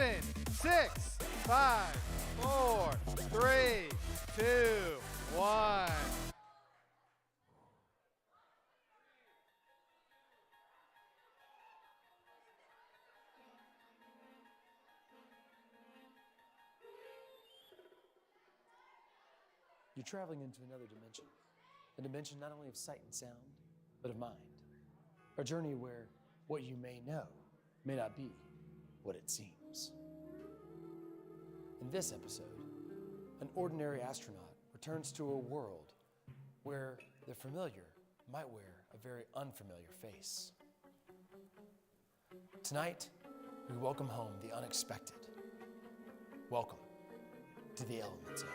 7, 6, 5, 4, 3, 2, 1. You're traveling into another dimension, a dimension not only of sight and sound, but of mind. A journey where what you may know may not be what it seems. In this episode, an ordinary astronaut returns to a world where the familiar might wear a very unfamiliar face. Tonight, we welcome home the unexpected. Welcome to the Element Zone.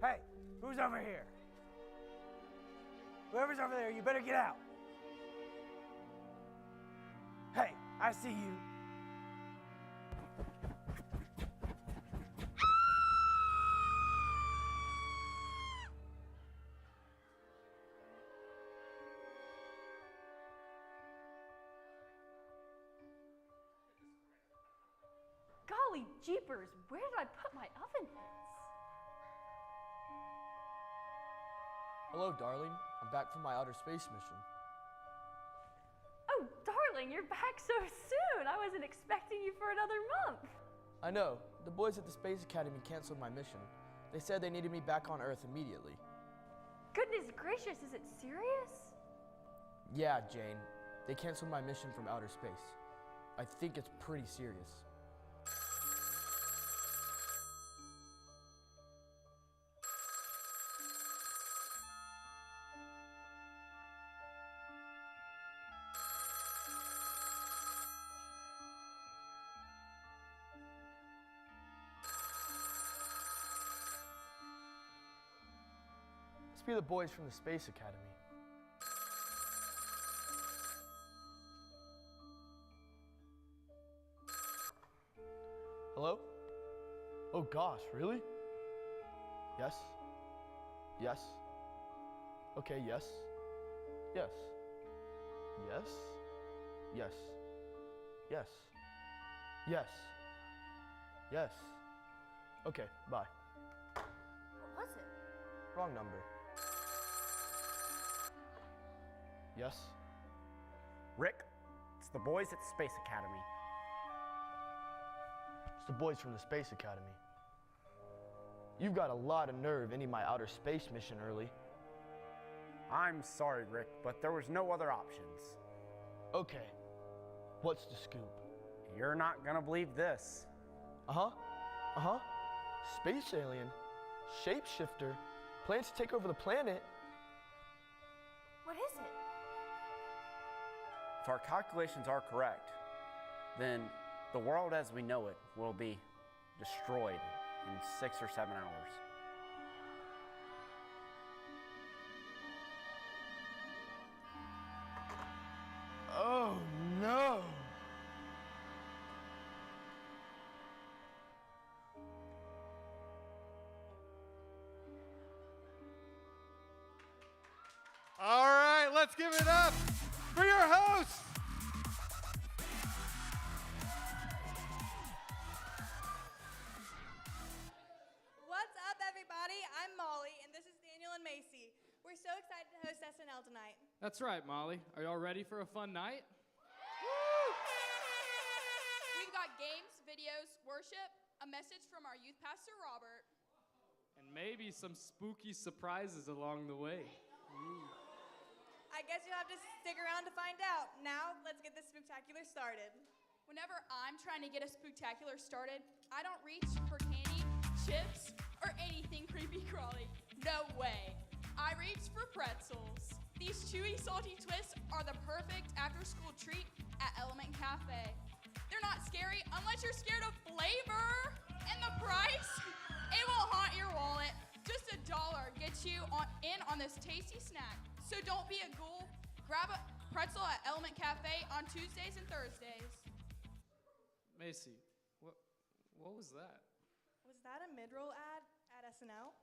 Hey, who's over here? Whoever's over there, you better get out. Hey, I see you. Golly jeepers, where did I put my oven mitts? Hello, darling. I'm back from my outer space mission. Oh, darling, you're back so soon. I wasn't expecting you for another month. I know. The boys at the Space Academy canceled my mission. They said they needed me back on Earth immediately. Goodness gracious, is it serious? Yeah, Jane. They canceled my mission from outer space. I think it's pretty serious. Must be the boys from the Space Academy. Hello? Oh gosh, really? Yes? Yes? Okay, yes? Yes? Yes? Yes? Yes? Yes? Yes? Okay, bye. What was it? Wrong number. Yes? Rick, it's the boys at the Space Academy. It's the boys from the Space Academy. You've got a lot of nerve ending my outer space mission early. I'm sorry, Rick, but there was no other options. Okay, what's the scoop? You're not gonna believe this. Space alien, shapeshifter, plans to take over the planet. What is it? If our calculations are correct, then the world as we know it will be destroyed in 6 or 7 hours. Oh no! All right, let's give it up for your host. What's up, everybody? I'm Molly, and this is Daniel and Macy. We're so excited to host SNL tonight. That's right, Molly. Are y'all ready for a fun night? We've got games, videos, worship, a message from our youth pastor, Robert. And maybe some spooky surprises along the way. I guess you'll have to stick around to find out. Now, let's get this spectacular started. Whenever I'm trying to get a spooktacular started, I don't reach for candy, chips, or anything No way. I reached for pretzels. These chewy, salty twists are the perfect after-school treat at Element Cafe. They're not scary unless you're scared of flavor. And the price? It will haunt your wallet. Just $1 gets you on this tasty snack. So don't be a ghoul. Grab a pretzel at Element Cafe on Tuesdays and Thursdays. Macy, what was that? Was that a mid-roll ad at SNL?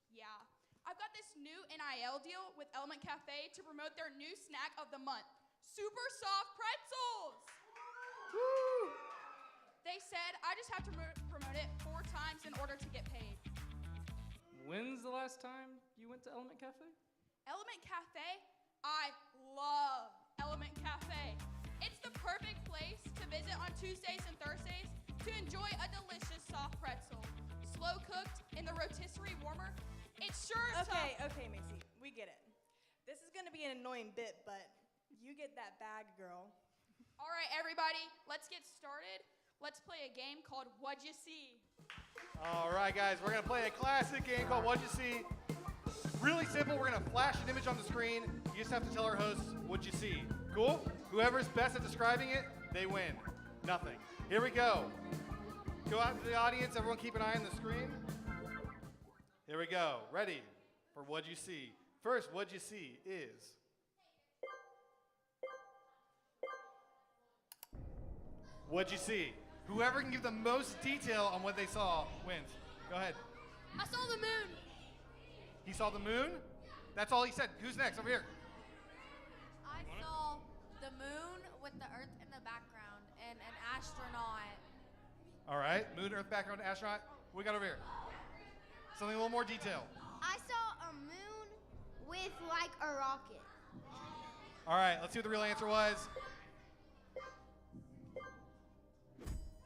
Yeah. I've got this new NIL deal with Element Cafe to promote their new snack of the month, super soft pretzels. Woo! They said I just have to promote it 4 times in order to get paid. When's the last time you went to Element Cafe? Element Cafe? I love Element Cafe. It's the perfect place to visit on Tuesdays and Thursdays to enjoy a delicious soft pretzel. Slow cooked in the rotisserie warmer. It's sure Okay, Macy, we get it. This is gonna be an annoying bit, but you get that bag, girl. All right, everybody, let's get started. Let's play a game called What'd You See? All right, guys, we're gonna play a classic game called What'd You See? Really simple. We're gonna flash an image on the screen. You just have to tell our hosts what you see. Cool? Whoever's best at describing it, they win. Nothing. Here we go. Go out to the audience. Everyone keep an eye on the screen. Here we go. Ready for What'd You See? First, What'd You See is... What'd you see? Whoever can give the most detail on what they saw wins. Go ahead. I saw the moon. He saw the moon? That's all he said. Who's next? Over here. I saw the moon with the earth in the background and an astronaut. All right. Moon, Earth, background, astronaut. What we got over here? Something a little more detail. I saw a moon with like a rocket. All right. Let's see what the real answer was.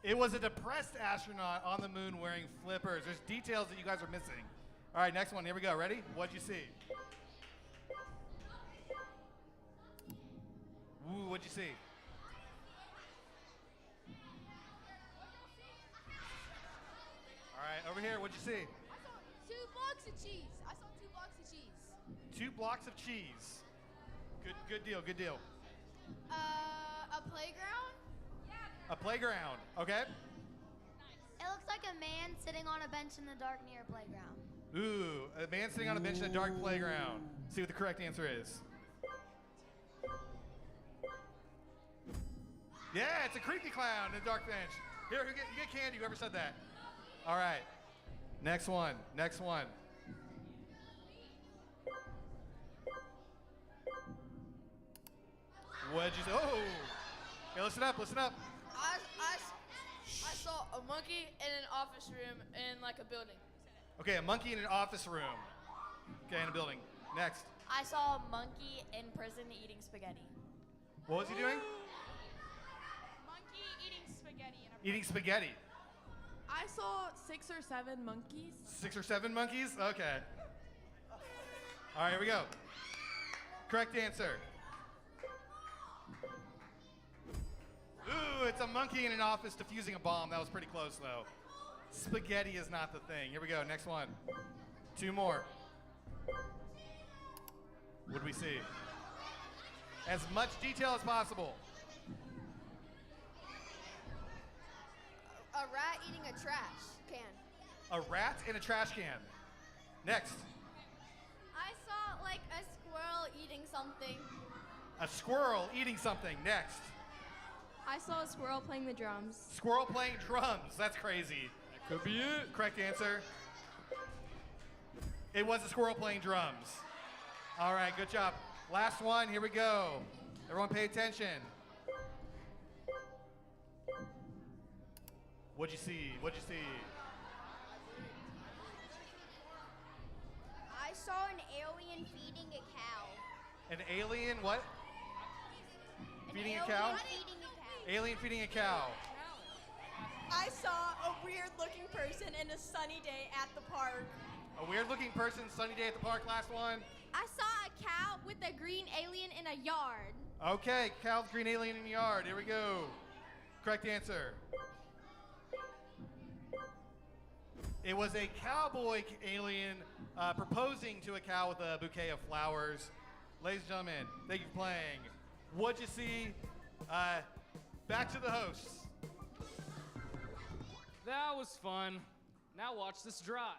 It was a depressed astronaut on the moon wearing flippers. There's details that you guys are missing. All right, next one. Here we go. Ready? What'd you see? Ooh, what'd you see? All right, over here. What'd you see? I saw 2 blocks of cheese. I saw 2 blocks of cheese. 2 blocks of cheese. Good deal. Good deal. A playground? A playground. Okay. It looks like a man sitting on a bench in the dark near a playground. Ooh, a man sitting on a bench in a dark playground. See what the correct answer is. Yeah, it's a creepy clown in a dark bench. Here, you get candy, whoever said that. All right. Next one. Next one. What'd you say? Oh. Okay, listen up, listen up. I saw a monkey in an office room in like a building. Okay, a monkey in an office room. Okay, in a building. Next. I saw a monkey in prison eating spaghetti. What was he doing? Monkey eating spaghetti in a Eating spaghetti. I saw 6 or 7 monkeys. 6 or 7 monkeys? Okay. All right, here we go. Correct answer. Ooh, it's a monkey in an office defusing a bomb. That was pretty close, though. Spaghetti is not the thing. Here we go. Next one. 2 more. What do we see? As much detail as possible. A rat eating a trash can. A rat in a trash can. Next. I saw like a squirrel eating something. A squirrel eating something. Next. I saw a squirrel playing the drums. Squirrel playing drums. That's crazy. That could be it. Correct answer. It was a squirrel playing drums. All right, good job. Last one. Here we go. Everyone pay attention. What'd you see? What'd you see? I saw an alien feeding a cow. An alien what? Feeding a cow? Feeding a cow. Alien feeding a cow. I saw a weird-looking person in a sunny day at the park. A weird-looking person, sunny day at the park. Last one. I saw a cow with a green alien in a yard. Okay, cow with green alien in the yard. Here we go. Correct answer. It was a cowboy alien proposing to a cow with a bouquet of flowers. Ladies and gentlemen, thank you for playing. What'd you see? Back to the hosts. That was fun. Now watch this drive.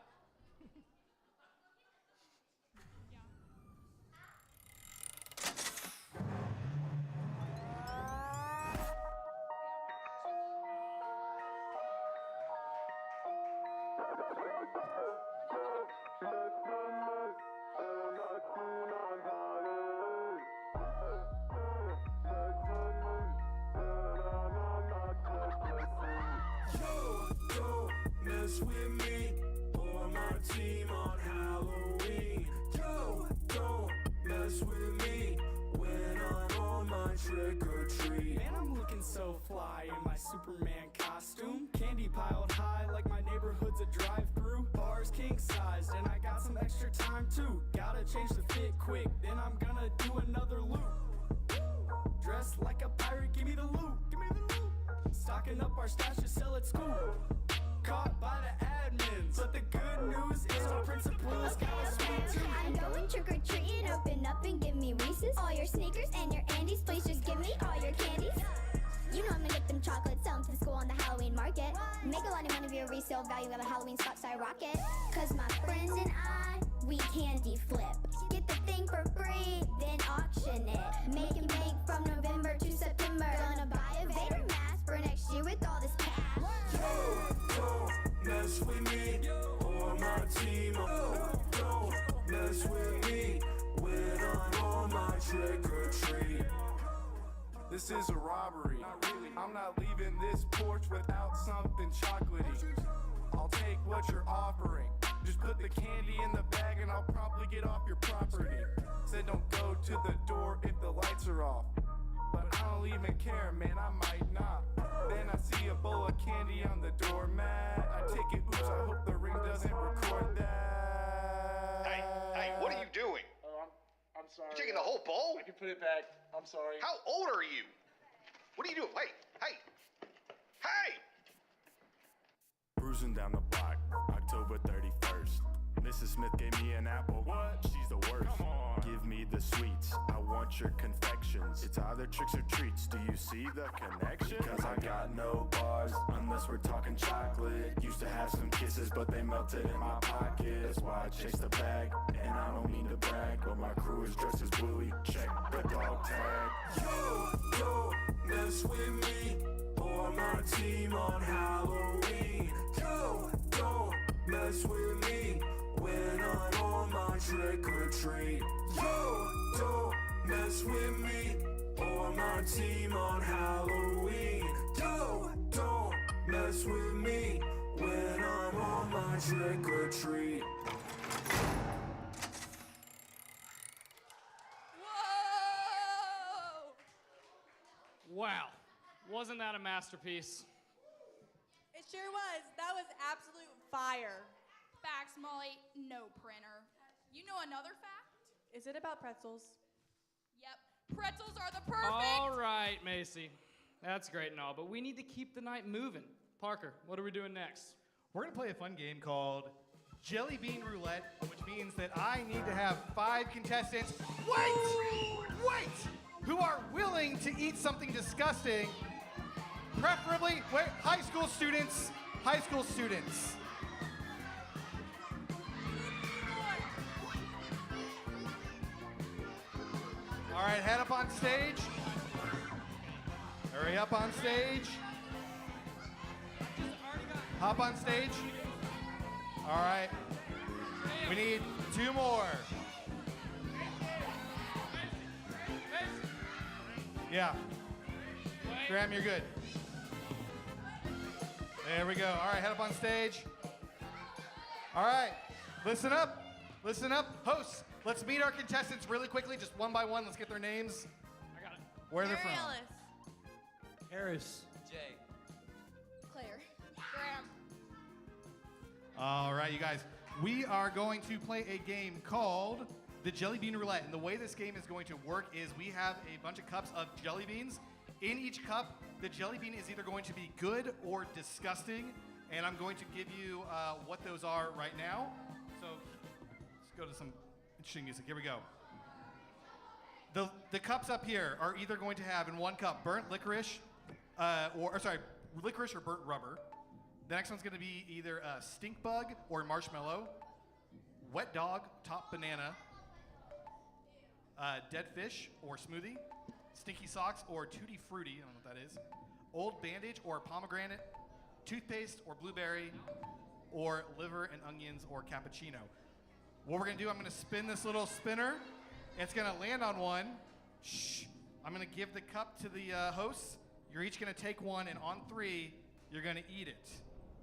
With me or my team on Halloween. Yo, don't mess with me when I'm on my trick or treat. Man, I'm looking so fly in my Superman costume. Candy piled high like my neighborhood's a drive-through. Bars king sized and I got some extra time too. Gotta change the fit quick, then I'm gonna do another loop. Dressed like a pirate, give me the loot. Give me the loot. Stocking up our stash to sell at school. Caught by the admins, but the good news is our principal's got a sweet tooth. I'm going trick-or-treating, open up and give me Reese's. All your sneakers and your Andes, please just give me all your candies. You know I'm gonna get them chocolates, sell them to the school on the Halloween market. Make a lot of money via resale value at a Halloween spot skyrocket. Cause my friends and I, we candy flip. Get the thing for free, then auction it. Make and bank from November to September. Gonna buy a Vader mask for next year with all this cash. Don't mess with me or my team. Don't mess with me when I'm on my trick or treat. This is a robbery. I'm not leaving this porch without something chocolatey. I'll take what you're offering. Just put the candy in the bag and I'll probably get off your property. Said don't go to the door if the lights are off. But I don't even care, man, I might not. Then I see a bowl of candy on the doormat. I take it, oops, I hope the ring doesn't record that. Hey, what are you doing? Oh, I'm sorry. You're taking the whole bowl? I can put it back. I'm sorry. How old are you? What are you doing? Hey! Cruising down the block, October 31st. Mrs. Smith gave me an apple. What? She's the worst. Come on. Give me the sweets. I want your confections. It's either tricks or treats. Do you see the connection? Because I got no bars unless we're talking chocolate. Used to have some kisses, but they melted in my pocket. That's why I chase the bag. And I don't mean to brag, but my crew is dressed as Bluey. Check the dog tag. Yo, don't mess with me or my team on Halloween. Yo, don't mess with me when I'm on my trick or treat. Yo, don't mess with me or my team on Halloween. Yo, don't mess with me when I'm on my trick or treat. Wow. Wasn't that a masterpiece? It sure was. That was absolute fire. Facts, Molly. No printer. You know another fact? Is it about pretzels? Yep. Pretzels are the perfect. All right, Macy. That's great and all, but we need to keep the night moving. Parker, what are we doing next? We're gonna play a fun game called Jelly Bean Roulette, which means that I need to have 5 contestants, wait, who are willing to eat something disgusting, preferably, high school students. All right, head up on stage. Hurry up on stage. Hop on stage. All right. We need 2 more. Yeah. Graham, you're good. There we go. All right, head up on stage. All right, listen up. Hosts, let's meet our contestants really quickly, just one by one. Let's get their names. I got it. Where they're from. Harris. Jay. Claire. Graham. All right, you guys. We are going to play a game called the Jelly Bean Roulette. And the way this game is going to work is we have a bunch of cups of jelly beans. In each cup, the jelly bean is either going to be good or disgusting. and I'm going to give you what those are right now. So let's go to some interesting music. Here we go. The cups up here are either going to have in one cup burnt licorice, licorice or burnt rubber. The next one's going to be either a stink bug or marshmallow, wet dog, top banana, dead fish or smoothie, stinky socks or tutti frutti, I don't know what that is, old bandage or pomegranate, toothpaste or blueberry, or liver and onions or cappuccino. What we're gonna do, I'm gonna spin this little spinner. It's gonna land on one. Shh. I'm gonna give the cup to the hosts. You're each gonna take one, and on 3, you're gonna eat it.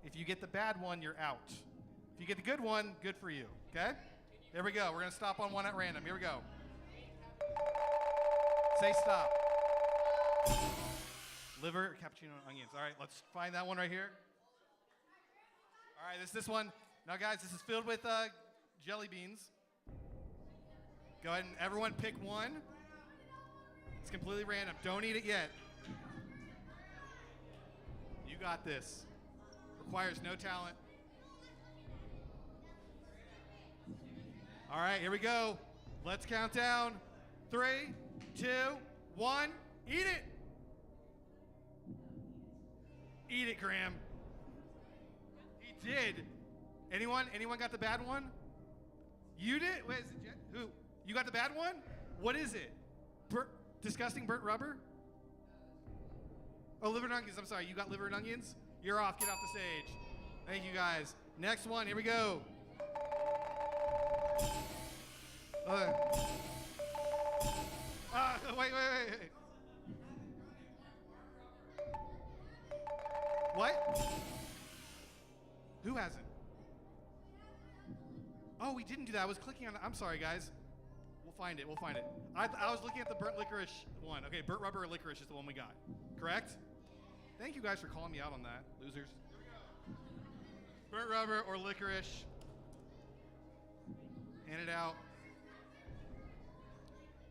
If you get the bad one, you're out. If you get the good one, good for you, okay? Here we go. We're gonna stop on one at random. Here we go. Say stop. Liver, cappuccino, and onions. All right, let's find that one right here. All right, this one. Now, guys, this is filled with jelly beans. Go ahead and everyone pick one. It's completely random. Don't eat it yet. You got this. Requires no talent. All right, here we go. Let's count down. 3, 2, 1. Eat it. Eat it, Graham. He did. Anyone got the bad one? You did? Wait, is it Jen? Who? You got the bad one? What is it? Disgusting burnt rubber? Oh, liver and onions. I'm sorry. You got liver and onions? You're off. Get off the stage. Thank you, guys. Next one. Here we go. Wait. What? Who hasn't? Oh, we didn't do that. I was clicking on it. I'm sorry, guys. We'll find it. I was looking at the burnt licorice one. Okay, burnt rubber or licorice is the one we got. Correct? Thank you guys for calling me out on that, losers. Burnt rubber or licorice. Hand it out.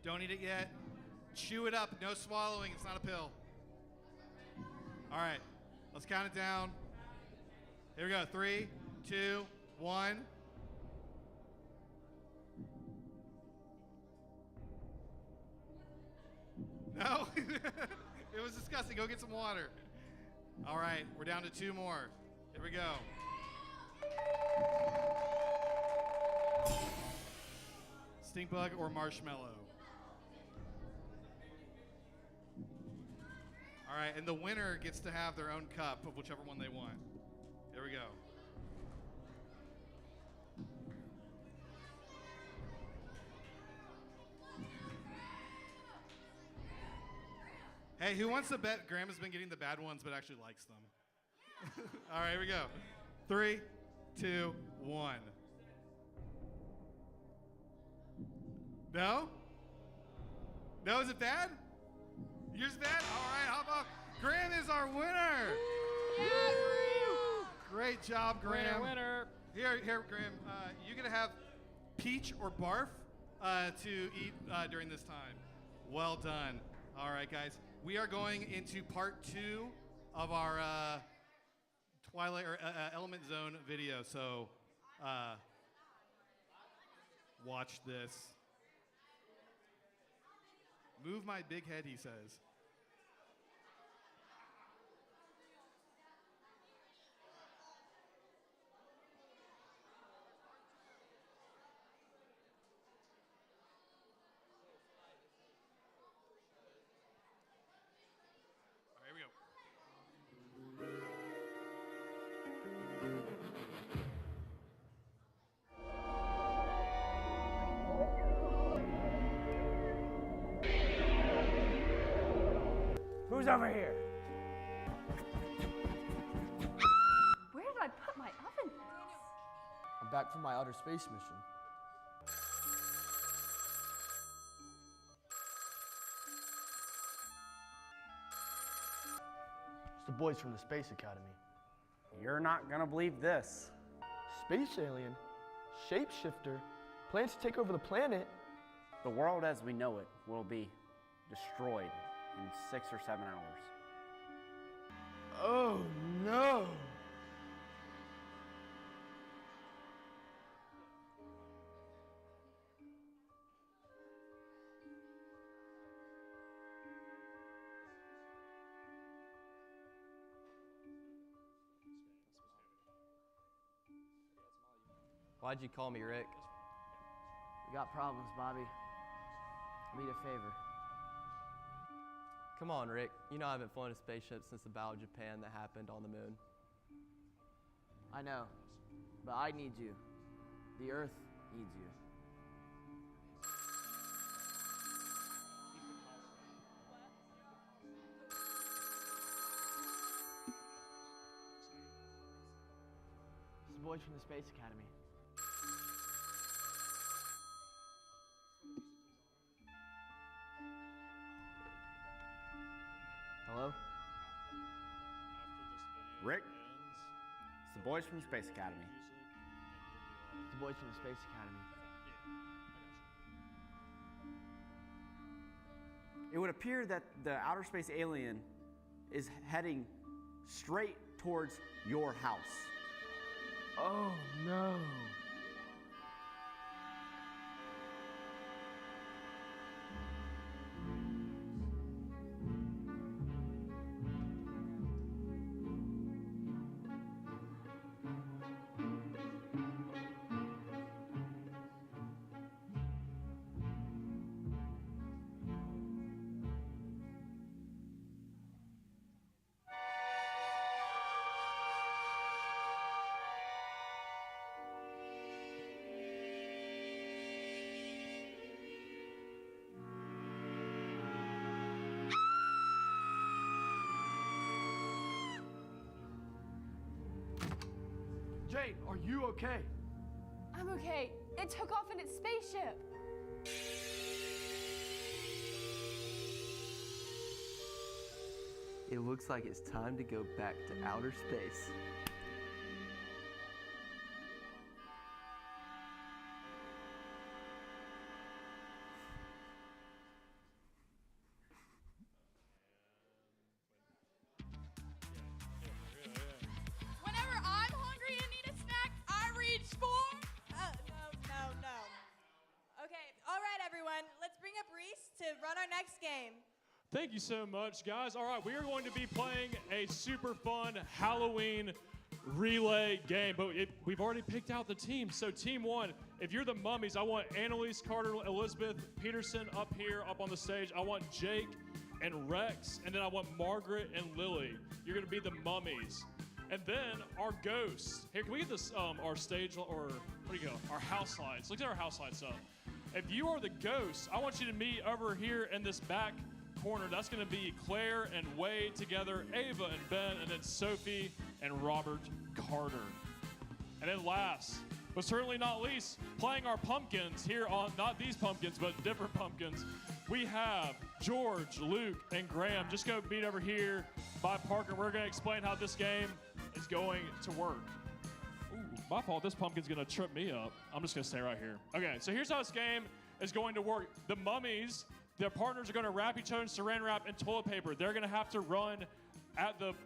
Don't eat it yet. Chew it up. No swallowing. It's not a pill. All right. Let's count it down. Here we go. 3, 2, 1. No? It was disgusting. Go get some water. All right. We're down to 2 more. Here we go. Stink bug or marshmallow. All right, and the winner gets to have their own cup of whichever one they want. Here we go. Hey, who wants to bet Grandma's been getting the bad ones but actually likes them? All right, here we go. 3, 2, 1. No? No, is it bad? Yours bad? All right, hop off. Graham is our winner. Yeah, Great job, Graham. Winner. Here, Graham. You're gonna have peach or barf to eat during this time. Well done. All right, guys. We are going into part 2 of our Twilight or Element Zone video. So watch this. Move my big head, he says. All right, here we go. Who's over here? Where did I put my oven? I'm back from my outer space mission. It's the boys from the Space Academy. You're not gonna believe this. Space alien, shapeshifter, plans to take over the planet. The world as we know it will be destroyed in 6 or 7 hours. Oh no! Why'd you call me, Rick? We got problems, Bobby. Need a favor. Come on, Rick. You know I haven't flown a spaceship since the Battle of Japan that happened on the moon. I know, but I need you. The Earth needs you. This is boys from the Space Academy. Hello? Rick? It's the boys from the Space Academy. It's the boys from the Space Academy. It would appear that the outer space alien is heading straight towards your house. Oh no. Jade, are you okay? I'm okay. It took off in its spaceship. It looks like it's time to go back to outer space. Whenever I'm hungry and need a snack, I reach for. No. Okay, all right, everyone. Let's bring up Reese to run our next game. Thank you so much, guys. All right, we are going to be playing a super fun Halloween relay game, but we've already picked out the team. So team one, if you're the mummies, I want Annalise, Carter, Elizabeth, Peterson up here, up on the stage. I want Jake and Rex, and then I want Margaret and Lily. You're gonna be the mummies. And then our ghosts. Here, can we get this, our stage, or what do you go? Our house lights. Look at our house lights up. If you are the ghost, I want you to meet over here in this back corner. That's going to be Claire and Wade together, Ava and Ben, and then Sophie and Robert Carter. And then last, but certainly not least, playing our pumpkins here on, not these pumpkins, but different pumpkins, we have George, Luke, and Graham. Just go meet over here by Parker. We're going to explain how this game is going to work. Ooh, my fault. This pumpkin's going to trip me up. I'm just going to stay right here. Okay, so here's how this game is going to work. The mummies, their partners are going to wrap each other in saran wrap and toilet paper. They're going to have to run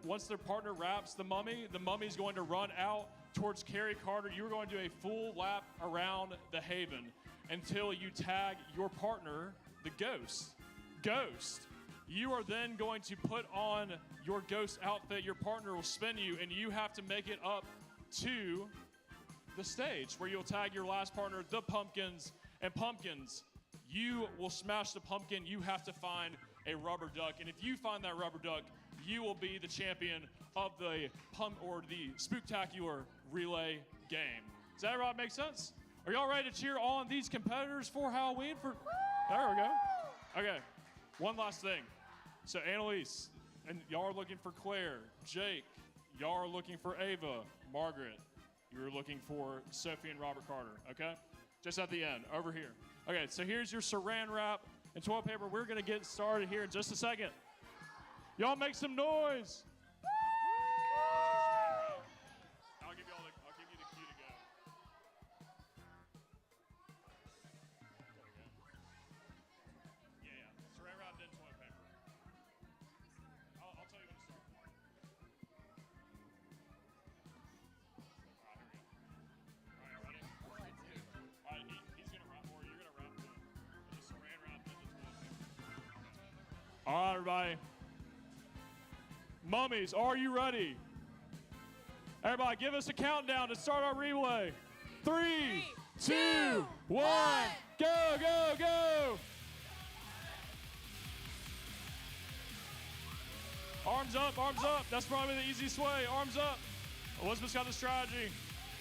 once their partner wraps the mummy is going to run out towards Carrie Carter. You're going to do a full lap around the Haven until you tag your partner, the ghost. You are then going to put on your ghost outfit. Your partner will spin you, and you have to make it up to the stage where you'll tag your last partner, the pumpkins. And pumpkins, you will smash the pumpkin. You have to find a rubber duck, and if you find that rubber duck, you will be the champion of the Spooktacular relay game. Does that right make sense? Are y'all ready to cheer on these competitors for Halloween? There we go. Okay, one last thing. So Annalise, and y'all are looking for Claire. Jake, y'all are looking for Ava. Margaret, you're looking for Sophie and Robert Carter, okay? Just at the end, over here. Okay, so here's your saran wrap and toilet paper. We're gonna get started here in just a second. Y'all make some noise. I'll give you the cue to go. Yeah. Saran wrap, then toilet paper. I'll tell you when to start. All right, here we go. All right, ready? 3, 2. All right, he's gonna wrap, or you're gonna wrap the saran wrap, then the toilet paper. All right, everybody. Mummies, are you ready? Everybody, give us a countdown to start our relay. 3, 2, 1. Go, go, go. Arms up, arms up. That's probably the easiest way. Arms up. Elizabeth's got the strategy.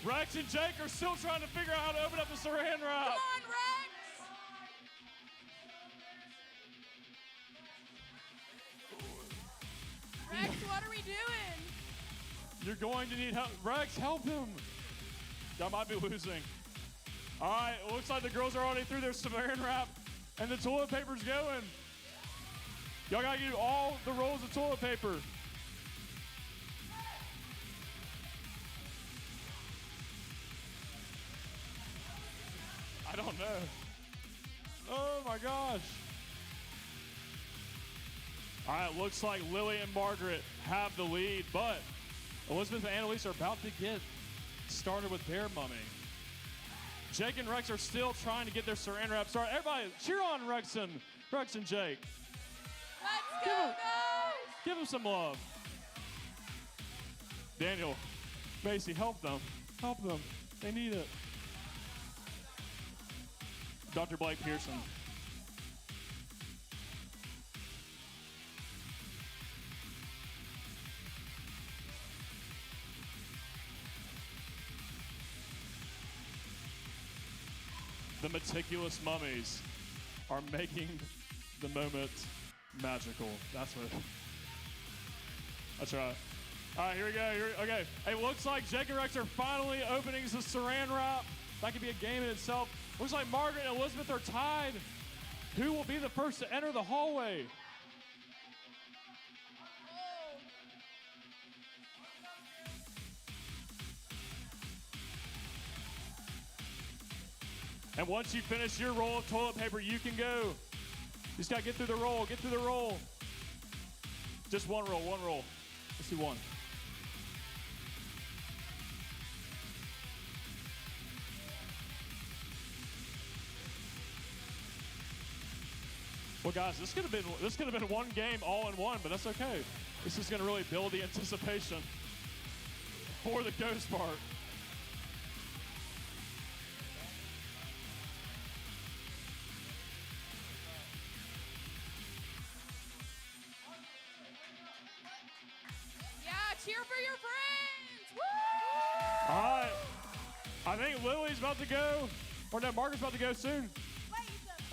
Rex and Jake are still trying to figure out how to open up the saran wrap. Come on, Rex! Rex, what are we doing? You're going to need help. Rex, help him. Y'all might be losing. All right, it looks like the girls are already through their saran wrap, and the toilet paper's going. Y'all gotta do all the rolls of toilet paper. I don't know. Oh my gosh. All right, looks like Lily and Margaret have the lead, but Elizabeth and Annalise are about to get started with their mummy. Jake and Rex are still trying to get their saran wrap started. Everybody, cheer on Rex and Jake. Let's go, guys! Give them some love. Daniel, Macy, help them. Help them. They need it. Dr. Blake Pearson. The meticulous mummies are making the moment magical. That's right. All right, here we go. Okay. It looks like Jake and Rex are finally opening the saran wrap. That could be a game in itself. Looks like Margaret and Elizabeth are tied. Who will be the first to enter the hallway? And once you finish your roll of toilet paper, you can go. You just gotta get through the roll, get through the roll. Just one roll, one roll. Let's do one. Well, guys, this could have been one game all in one, but that's okay. This is gonna really build the anticipation for the ghost part. Cheer for your friends! Woo! All right. I think Lily's about to go. Or no, Margaret's about to go soon.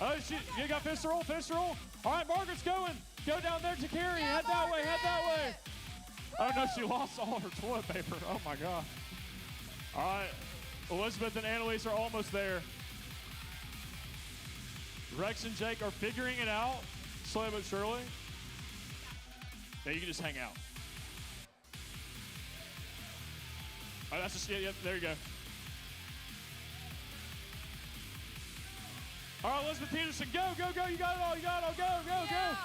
Oh, you got fist roll, fist roll. All right, Margaret's going. Go down there to Carrie. Head that way, head that way. Oh, no, she lost all her toilet paper. Oh, my God. All right. Elizabeth and Annalise are almost there. Rex and Jake are figuring it out, slowly but surely. Now you can just hang out. Oh, that's just, yeah, there you go. All right, Elizabeth Peterson, go, go, go, you got it all, go, go, go.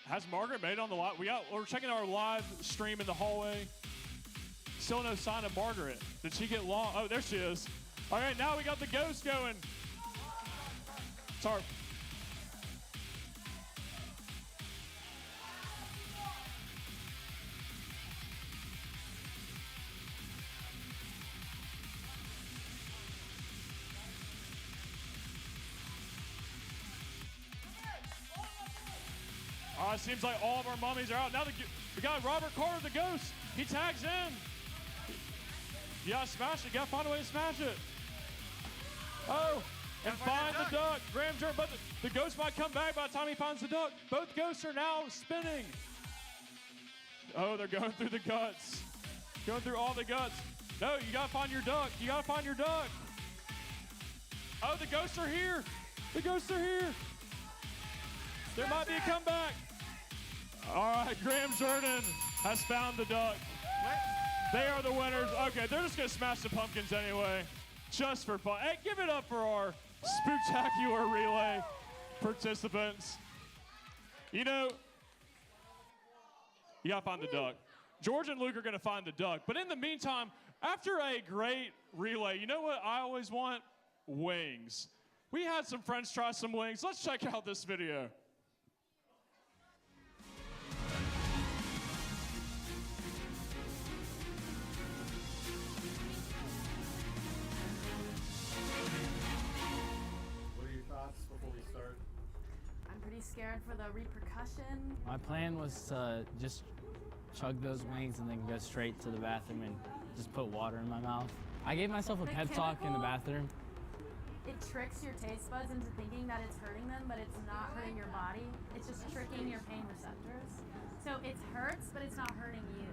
Has Margaret made it on the live? We're checking our live stream in the hallway. Still no sign of Margaret. Did she get lost? Oh, there she is. All right, now we got the ghost going. Sorry. It seems like all of our mummies are out. Now we got Robert Carter, the ghost. He tags in. You gotta smash it. You gotta find a way to smash it. Oh, and find the duck. Graham Jordan, but the ghost might come back by the time he finds the duck. Both ghosts are now spinning. Oh, they're going through the guts. Going through all the guts. No, you gotta find your duck. You gotta find your duck. Oh, the ghosts are here. The ghosts are here. There might be a comeback. All right, Graham Jordan has found the duck. They are the winners. Okay, they're just gonna smash the pumpkins anyway, just for fun. Hey, give it up for our Spooktacular Relay participants. You know, you gotta find the duck. George and Luke are gonna find the duck, but in the meantime, after a great relay, you know what I always want? Wings. We had some friends try some wings. Let's check out this video. scared for the repercussion. My plan was to just chug those wings and then go straight to the bathroom and just put water in my mouth. I gave myself a The pep talk in the chemical- bathroom. It tricks your taste buds into thinking that it's hurting them, but it's not hurting your body. It's just tricking your pain receptors. So it hurts, but it's not hurting you.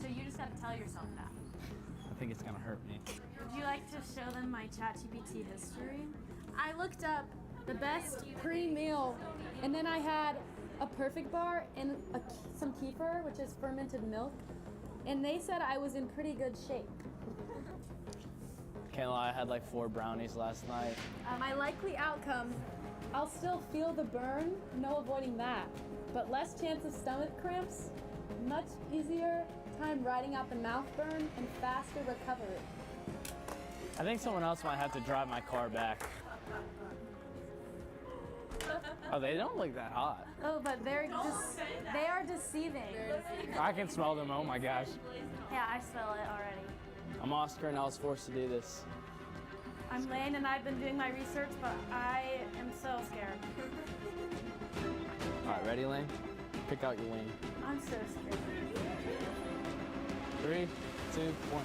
So you just got to tell yourself that. I think it's gonna hurt me. Would you like to show them my ChatGPT history? I looked up the best pre-meal, and then I had a Perfect Bar and some kefir, which is fermented milk, and they said I was in pretty good shape. Can't lie, I had like 4 brownies last night. My likely outcome, I'll still feel the burn, no avoiding that, but less chance of stomach cramps, much easier time riding out the mouth burn, and faster recovery. I think someone else might have to drive my car back. Oh, they don't look that hot. Oh, but they are deceiving. I can smell them, oh my gosh. Yeah, I smell it already. I'm Oscar and I was forced to do this. I'm Lane and I've been doing my research, but I am so scared. All right, ready, Lane? Pick out your wing. I'm so scared. 3, 2, 1.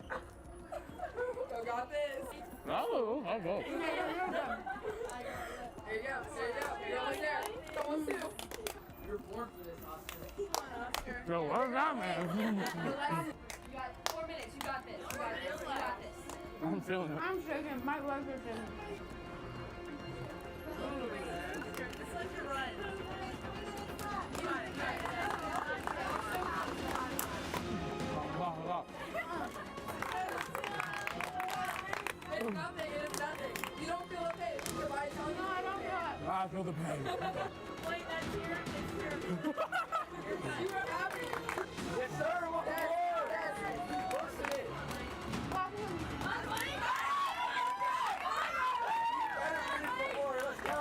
I got this. Oh, okay. There you go. There you go. You're almost there. Almost two. You're born for this, Oscar. Come on, Oscar. Bro, what's that, man? You got 4 minutes. You got this. You got this. You got this. I'm feeling it. I'm shaking. My legs are shaking. It's like a run. It's nothing. It's nothing. You don't feel the pain. Your body's telling you. No, I don't feel it. I feel the pain. Wait, that's here. It's here. You are happy. Yes, sir. Welcome aboard. Yes. Let's go.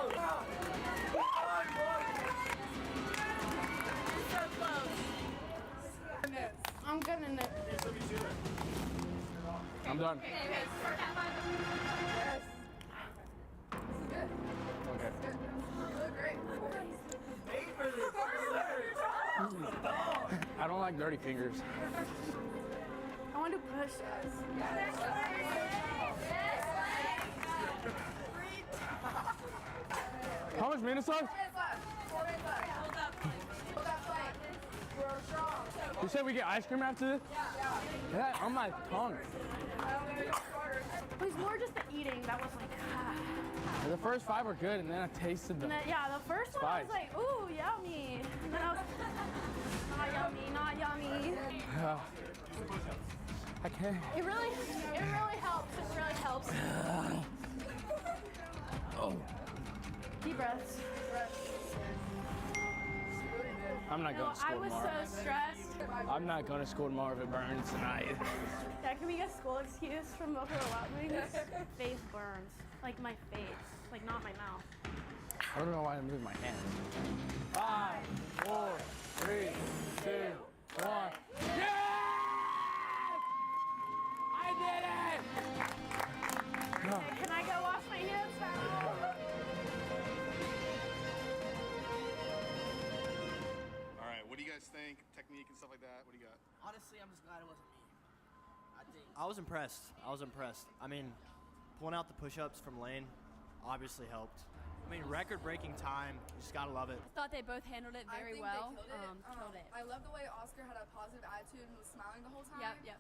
So close. I'm getting it. I'm done. Yes. Okay. You look great. I don't like dirty fingers. I want to push us. How much minutes left? 4 minutes left. Hold up. Hold that flag. We're strong. You said we get ice cream after this? Yeah. Yeah, on my tongue. It was more just the eating that was like, The first 5 were good, and then I tasted them. And then, yeah, the first one I was like, ooh, yummy. And then I was, not yummy, not yummy. I can't. It really helps. It really helps. Oh. Deep breaths. I'm not going to school I was tomorrow. so stressed. I'm not going to school tomorrow if it burns tonight. That can be a school excuse from Buffalo Wild Wings. Face burns. Like my face. Like not my mouth. I don't know why I'm moving my hand. 5, 4, 3, 2, 1. Yeah! I did it! Can I go wash my hands now? All right, what do you guys think? Technique and stuff like that. What do you got? Honestly, I'm just glad it wasn't me. I was impressed. I mean, pulling out the push-ups from Lane obviously helped. I mean, record-breaking time. You just gotta love it. I thought they both handled it very well. Killed it. I love the way Oscar had a positive attitude and was smiling the whole time. Yep.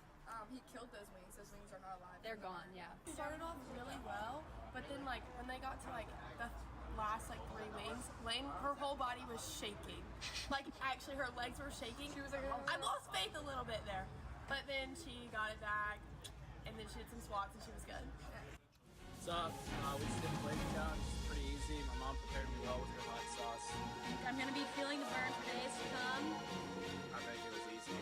He killed those wings. Those wings are not alive. They're gone, yeah. Started off really well, but then like when they got to like the last like 3 wings, Lane, her whole body was shaking. Like actually her legs were shaking. She was like, I lost faith a little bit there. But then she got it back, and then she did some squats and she was good. What's up? We just did Blazing Challenge. It's pretty easy. My mom prepared me well with her hot sauce. I'm gonna be feeling the burn for days to come. I bet it was easy.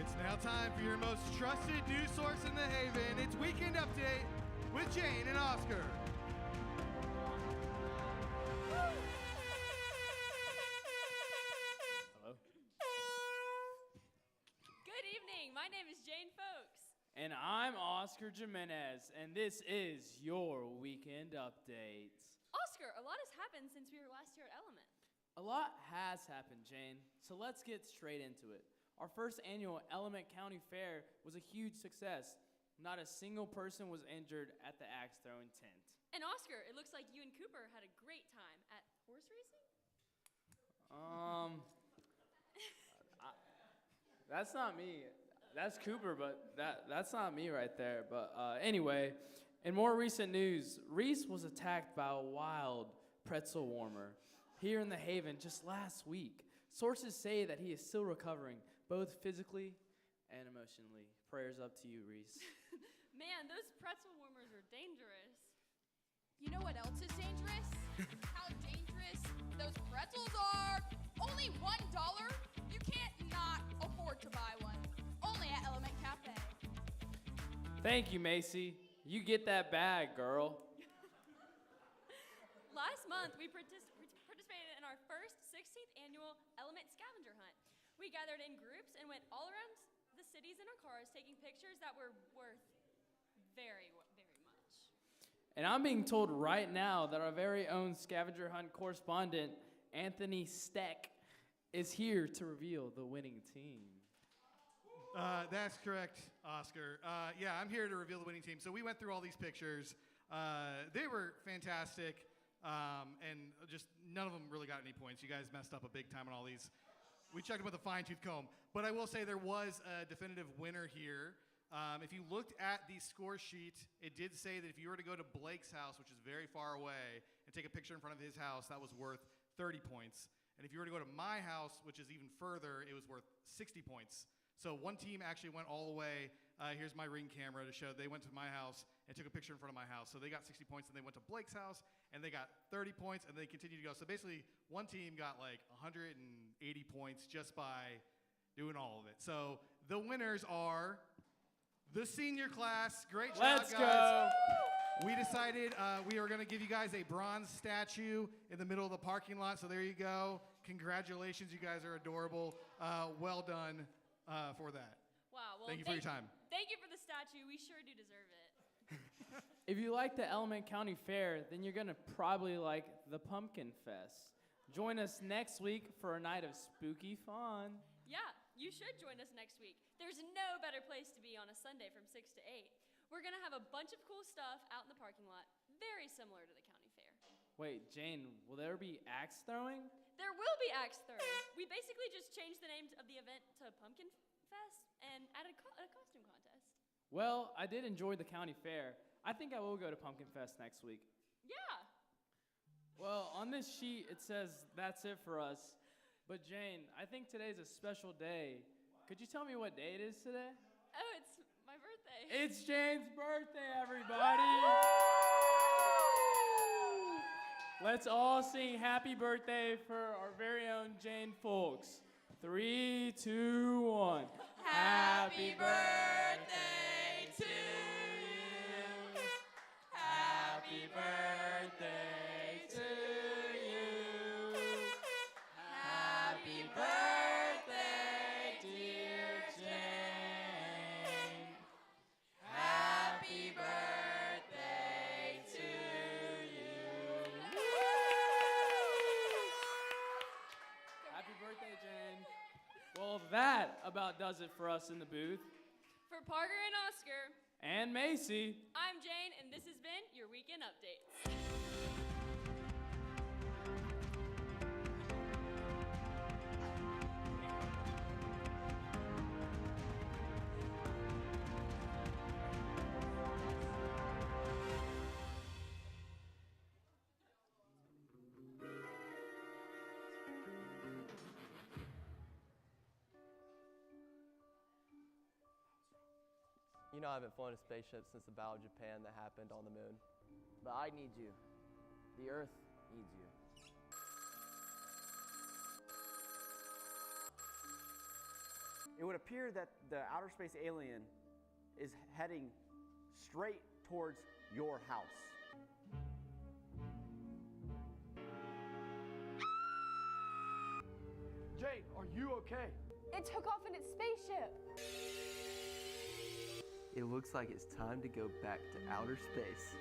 It's now time for your most trusted news source in the Haven. It's Weekend Update with Jane and Oscar. morning. My name is Jane Folks. And I'm Oscar Jimenez, and this is your weekend update. Oscar, a lot has happened since we were last here at Element. A lot has happened, Jane, so let's get straight into it. Our first annual Element County Fair was a huge success. Not a single person was injured at the axe throwing tent. And Oscar, it looks like you and Cooper had a great time at horse racing? That's not me. That's Cooper, but that's not me right there. But anyway, in more recent news, Reese was attacked by a wild pretzel warmer here in the Haven just last week. Sources say that he is still recovering, both physically and emotionally. Prayers up to you, Reese. Man, those pretzel warmers are dangerous. You know what else is dangerous? How dangerous those pretzels are. Only $1? You can't not afford to buy one. Only at Element Cafe. Thank you, Macy. You get that bag, girl. Last month, we participated in our first 16th annual Element Scavenger Hunt. We gathered in groups and went all around the cities in our cars taking pictures that were worth very, very much. And I'm being told right now that our very own scavenger hunt correspondent, Anthony Steck, is here to reveal the winning team. That's correct, Oscar. Yeah, I'm here to reveal the winning team. So we went through all these pictures. They were fantastic, and just none of them really got any points. You guys messed up a big time on all these. We checked them with a fine-tooth comb. But I will say there was a definitive winner here. If you looked at the score sheet, it did say that if you were to go to Blake's house, which is very far away, and take a picture in front of his house, that was worth 30 points. And if you were to go to my house, which is even further, it was worth 60 points. So one team actually went all the way. Here's my ring camera to show they went to my house and took a picture in front of my house. So they got 60 points, and they went to Blake's house, and they got 30 points, and they continued to go. So basically, one team got like 180 points just by doing all of it. So the winners are the senior class. Great job, Let's guys. go. We decided we were going to give you guys a bronze statue in the middle of the parking lot. So there you go. Congratulations. You guys are adorable. Well done for that. Wow. Well, thank you for your time. Thank you for the statue. We sure do deserve it. If you like the Element County Fair, then you're gonna probably like the Pumpkin Fest. Join us next week for a night of spooky fun. Yeah, you should join us next week. There's no better place to be on a Sunday from 6 to 8. We're gonna have a bunch of cool stuff out in the parking lot, very similar to the county fair. Wait, Jane, will there be axe throwing? There will be axe throwing. We basically just changed the name of the event to Pumpkin Fest and added a costume contest. Well, I did enjoy the county fair. I think I will go to Pumpkin Fest next week. Yeah. Well, on this sheet, it says that's it for us. But Jane, I think today's a special day. Could you tell me what day it is today? Oh, it's my birthday. It's Jane's birthday, everybody! Let's all sing happy birthday for our very own Jane Folks. 3, 2, 1. Happy birthday to you. Happy birthday to you. Happy birthday, dear Jane. Happy birthday to you. Happy birthday, Jane. Well, that about does it for us in the booth. For Parker and Oscar. And Macy. I'm Jane, and this has been your Weekend Update. You know I haven't flown a spaceship since the Battle of Japan that happened on the moon. But I need you. The Earth needs you. It would appear that the outer space alien is heading straight towards your house. Jade, are you okay? It took off in its spaceship. It looks like it's time to go back to outer space.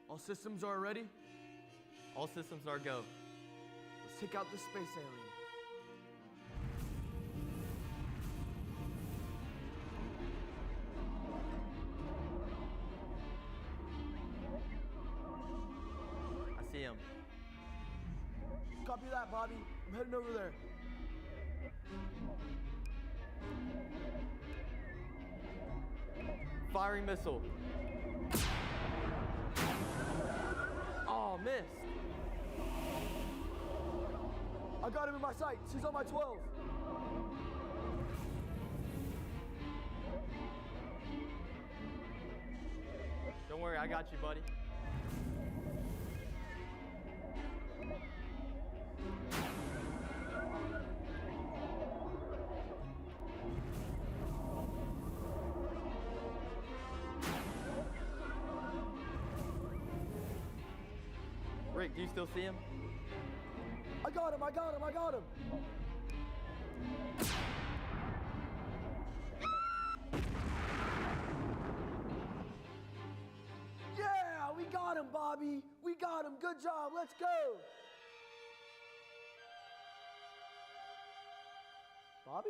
All systems are ready? All systems are go. Let's take out the space alien. I see him. Copy that, Bobby. I'm heading over there. Firing missile. Oh, missed. I got him in my sights. He's on my 12. Don't worry, I got you, buddy. Rick, do you still see him? I got him, I got him, I got him. Yeah, we got him, Bobby. We got him. Good job. Let's go. Bobby?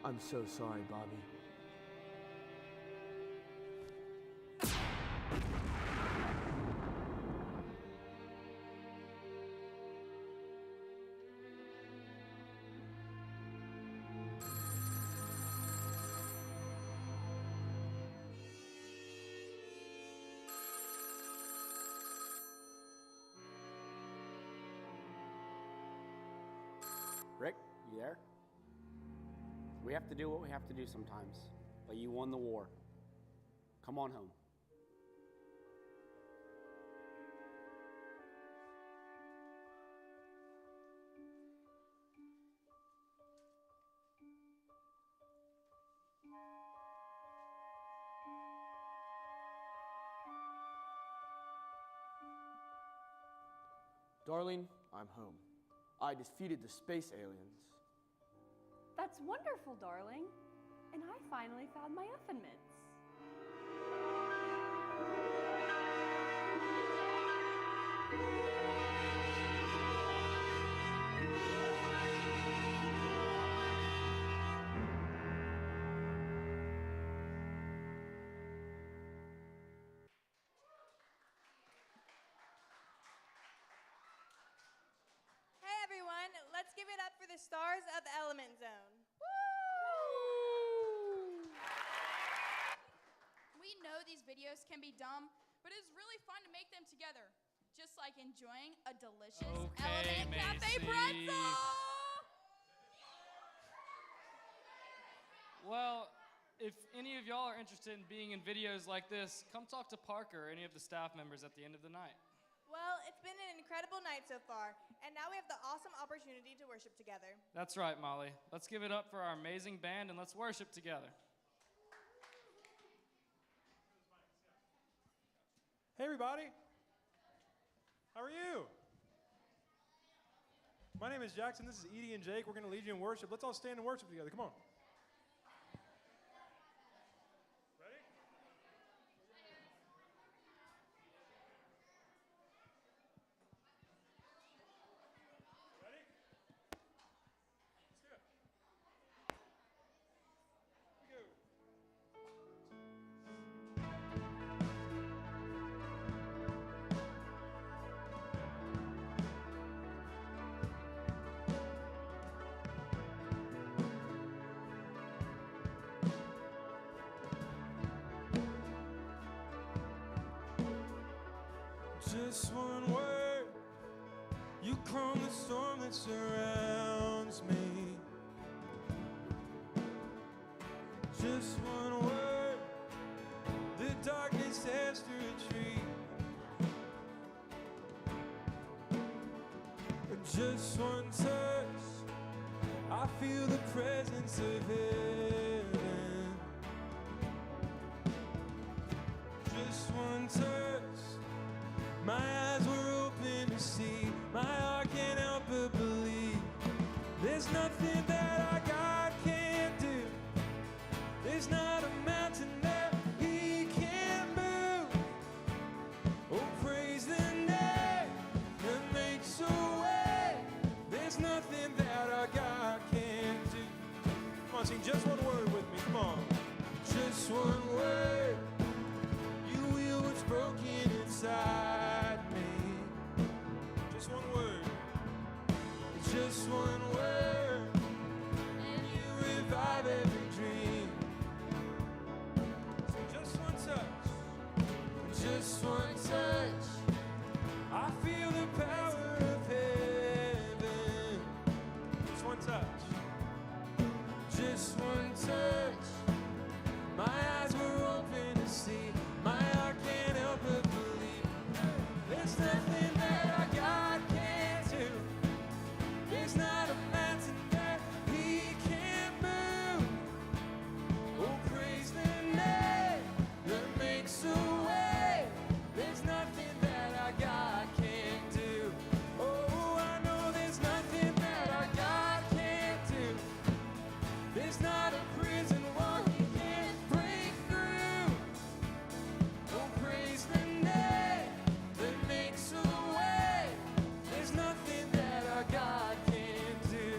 I'm so sorry, Bobby. Rick, you there? We have to do what we have to do sometimes, but you won the war. Come on home. Darling, I'm home. I defeated the space aliens. That's wonderful, darling. And I finally found my Uffin mitts. Hey everyone, let's give it up for the stars of the Element Zone. We know these videos can be dumb, but it's really fun to make them together. Just like enjoying a delicious Element Cafe pretzel! Well, if any of y'all are interested in being in videos like this, come talk to Parker or any of the staff members at the end of the night. Well, it's been an incredible night so far, and now we have the awesome opportunity to worship together. That's right, Molly. Let's give it up for our amazing band and let's worship together. Hey everybody, how are you? My name is Jackson, this is Edie and Jake. We're going to lead you in worship. Let's all stand and worship together, come on. Ready? Ready? Let's do it. Here we go. Just one word, you calm the storm that surrounds Just one word, the darkness has to retreat. Just one touch, I feel the presence of heaven. Just one touch, my eyes were open to see. My heart can't help but believe. There's nothing that our God can't do. There's not a mountain that He can't move. Oh, praise the name that makes a way. There's nothing that our God can't do. Come on, sing just one word with me. Come on. Just one word. You heal what's broken inside me. Just one word. Just one word. And you revive every dream. So just one touch. Just one touch. I feel the power of heaven. Just one touch. Just one touch. My eyes were open to see. My heart can't help but believe. There's nothing that our God can't do. There's not a mountain that He can't move. Oh, praise the name that makes a way. There's nothing that our God can't do. Oh, I know there's nothing that our God can't do. There's not a prison wall He can't break through. Oh, praise the name that makes a way. There's nothing that our God can't do.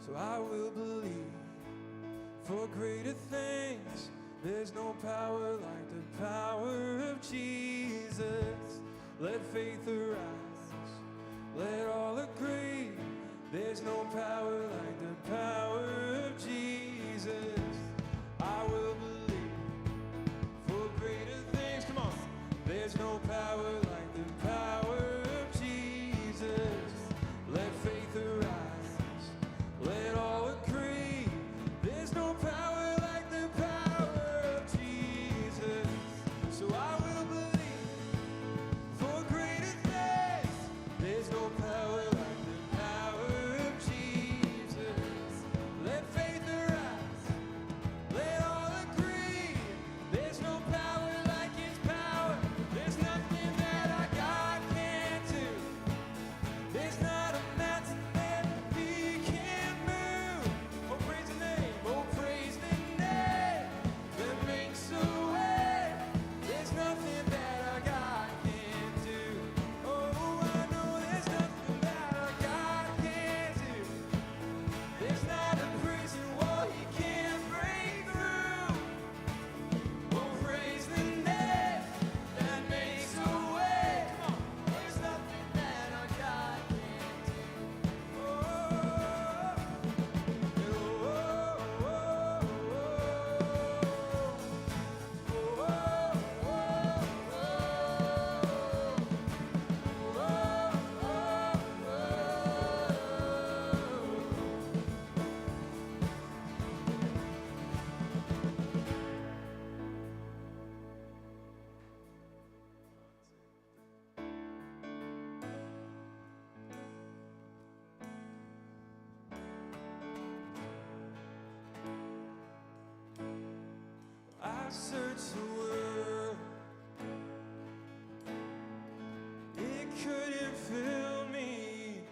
So I will believe for greater things. There's no power like the power of Jesus. Let faith arise. Let all agree. There's no power like the power of Jesus. I will believe for greater things. Come on. There's no power like the power of Jesus. Let faith arise. Let all agree. There's no power like the power of Jesus. So I will believe for greater things. There's no power like the power of Jesus. Let faith arise. Let all agree. There's no power like His power. There's nothing that our God can't do. There's not a mountain that He can't move. Oh, praise the name. Oh, praise the name that makes a way. There's nothing that our God can't do. Oh, I know there's nothing that our God can't do. There's not a prison wall He can't break through. Oh, praise the name that makes a way. Come on. There's nothing that our God can't do. I searched the world, it couldn't fill me.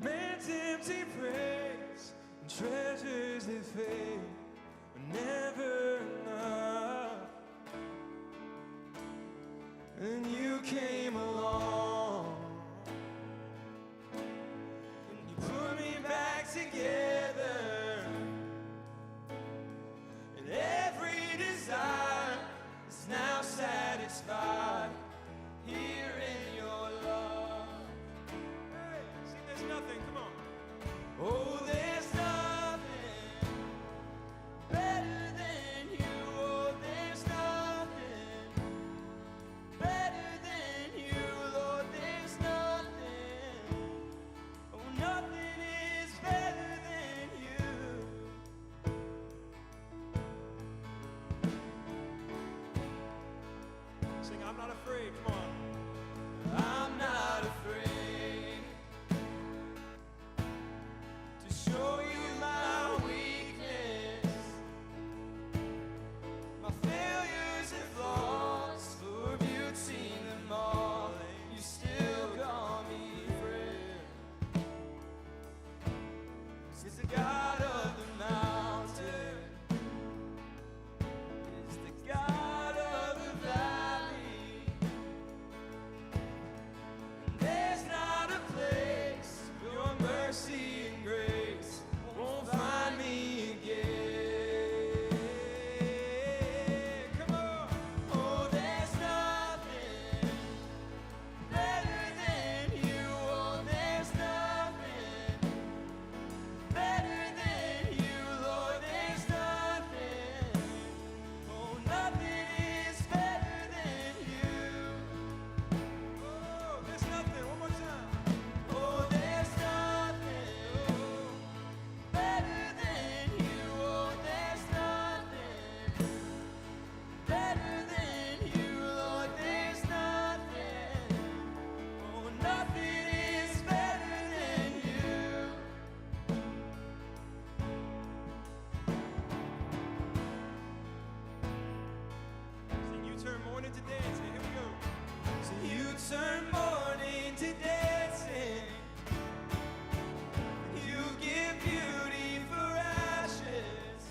Man's empty praise and treasures that fade are never enough. And you came along and you put me back together. And every come on. I'm not afraid to show you my weakness, my failures and flaws. Lord, you've seen them all, and you still call me friend. 'Cause the God of the mountain is the God of the valley. There's not a place where your mercy and grace won't find me again. Come on. Oh, there's nothing better than you. Oh, there's nothing better than you, Lord. There's nothing. Oh, nothing is better than you. Oh, there's nothing. One more time. Oh, there's nothing better than you. Oh, there's nothing better than you, Lord. There's nothing. Oh, nothing is better than you. See, you turn mourning to dancing. Here we go. So you turn mourning to dancing. You give beauty for ashes.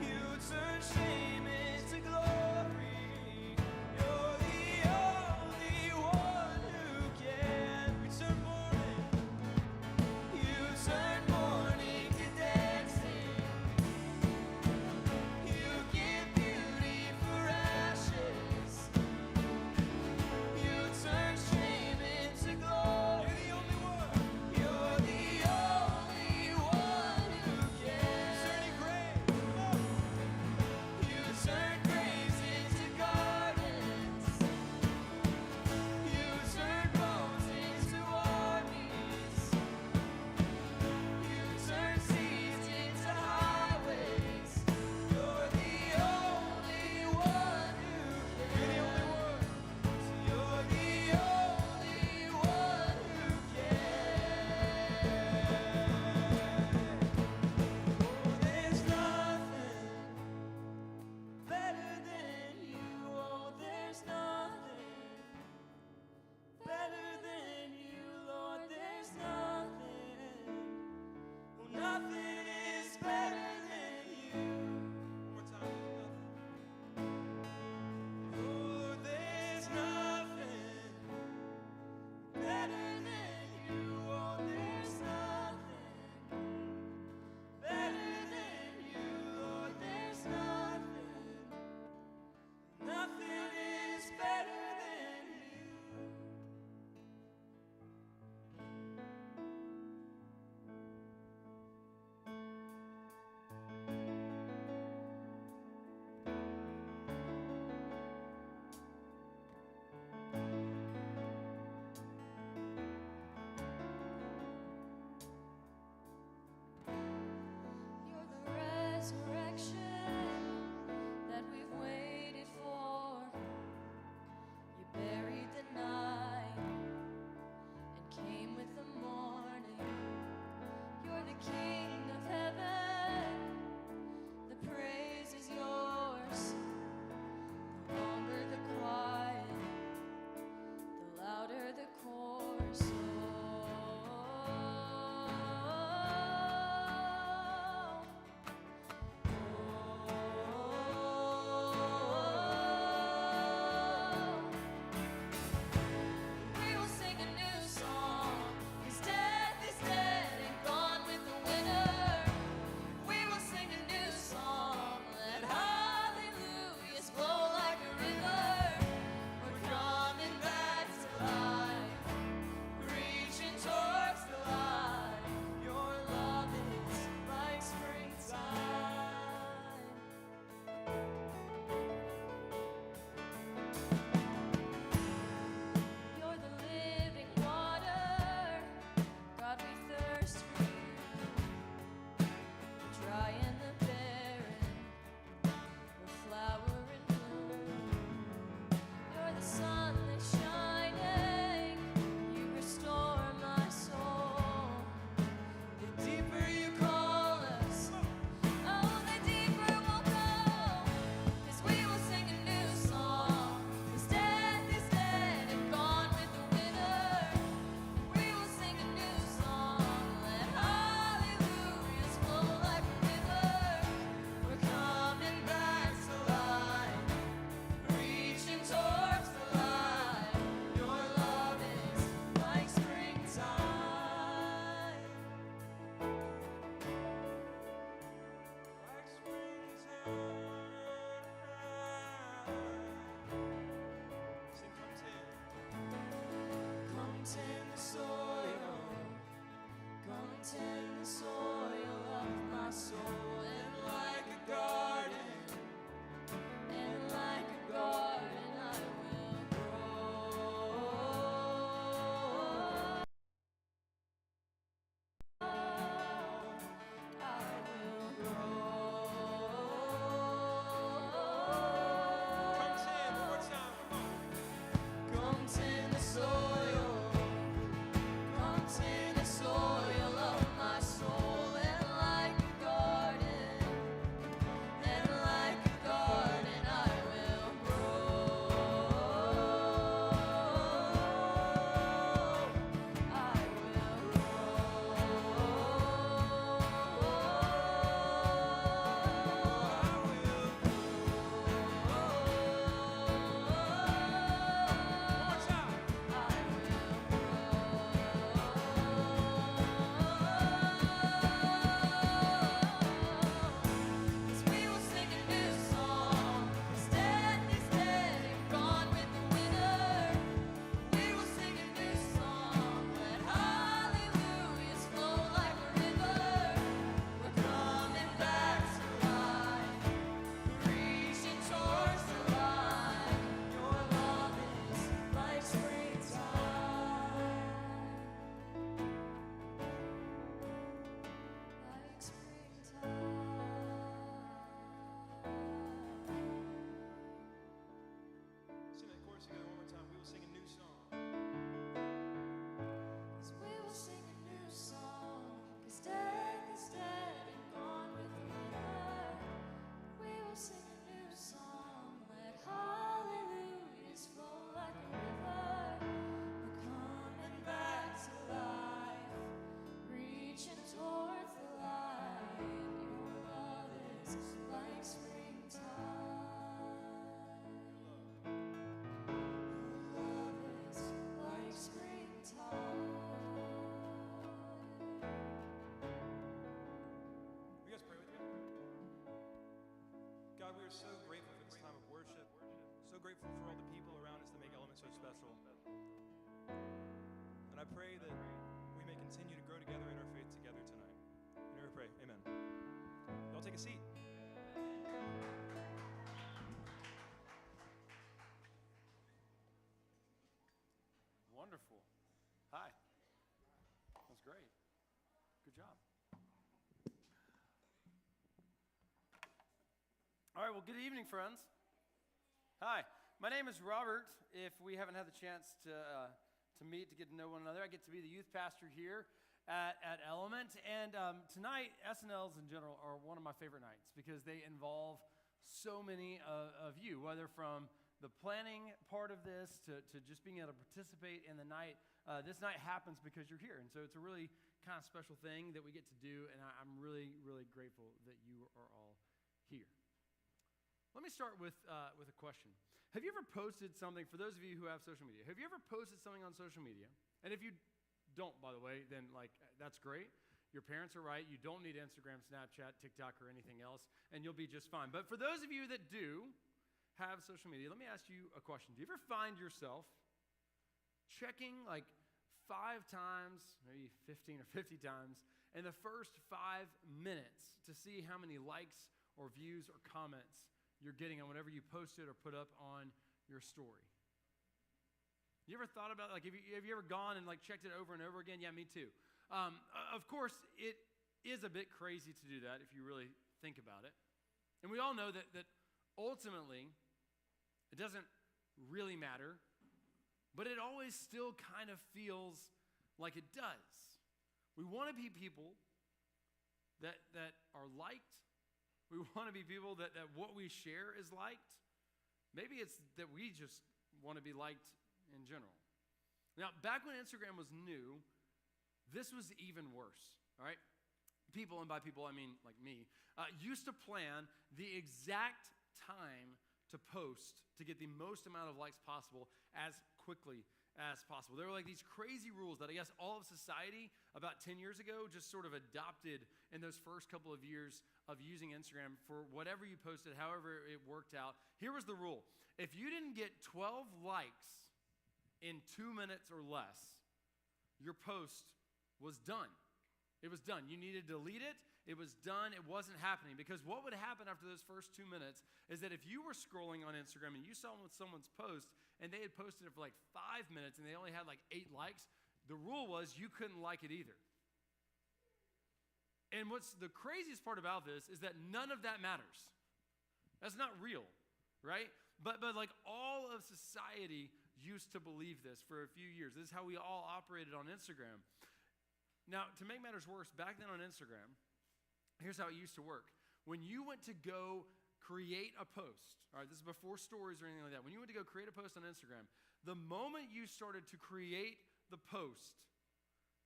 You turn shame into glory. You're the only one who can. We turn mourning. You turn mourning to dancing. You give beauty for ashes. You the soil of my soul, and like a garden, and like a garden I will grow. I will grow. Come tend, one more time, come on. Come tend the soil. Come tend the soil of my soul, and like a garden, and like a garden I will grow. I will we will sing a new song. 'Cause death is dead and gone with the winter. We will sing a new song. Let hallelujahs flow like a river. We're coming back to life, reaching towards the light. Your love is like springtime, like springtime. Sing that chorus together one more time. We will sing a new song. 'Cause we will sing a new song. 'Cause death is dead and gone with the winter. We will sing a new song. Let hallelujahs flow like a river. We're coming back to life, reaching towards the light. Your love is like springtime. Your love is like springtime. Will you guys pray with me? God, we are so grateful for this time of worship. So grateful for all the people around us that make Element so special. And I pray that we may continue to grow together in our faith together tonight. In your name we pray. Amen. Y'all take a seat. Wonderful. Hi. That's great. Good job. All right, well, good evening, friends. Hi, my name is Robert. If we haven't had the chance to meet, to get to know one another, I get to be the youth pastor here at Element. And tonight, SNLs in general are one of my favorite nights because they involve so many of you, whether from the planning part of this to just being able to participate in the night. This night happens because you're here. And so it's a really kind of special thing that we get to do. And I'm really, really grateful that you are all here. Let me start with a question. Have you ever posted something, for those of you who have social media, have you ever posted something on social media? And if you don't, by the way, then that's great. Your parents are right. You don't need Instagram, Snapchat, TikTok, or anything else, and you'll be just fine. But for those of you that do have social media, let me ask you a question. Do you ever find yourself checking 5 times, maybe 15 or 50 times, in the first 5 minutes to see how many likes or views or comments you're getting on whatever you posted or put up on your story? You ever thought about, have you ever gone and checked it over and over again? Yeah, me too. Of course, it is a bit crazy to do that if you really think about it. And we all know that ultimately, it doesn't really matter, but it always still kind of feels like it does. We want to be people that are liked. We want to be people that what we share is liked. Maybe it's that we just want to be liked in general. Now, back when Instagram was new, this was even worse, all right? People, and by people I mean like me, used to plan the exact time to post to get the most amount of likes possible as quickly as possible. There were these crazy rules that I guess all of society about 10 years ago just sort of adopted in those first couple of years of using Instagram for whatever you posted, however it worked out. Here was the rule. If you didn't get 12 likes in 2 minutes or less, your post was done. It was done. You needed to delete it. It was done. It wasn't happening. Because what would happen after those first 2 minutes is that if you were scrolling on Instagram and you saw someone's post and they had posted it for like 5 minutes and they only had like 8 likes, the rule was you couldn't like it either. And what's the craziest part about this is that none of that matters. That's not real, right? But like all of society used to believe this for a few years. This is how we all operated on Instagram. Now, to make matters worse, back then on Instagram, here's how it used to work. When you went to go create a post, all right, this is before stories or anything like that. When you went to go create a post on Instagram, the moment you started to create the post,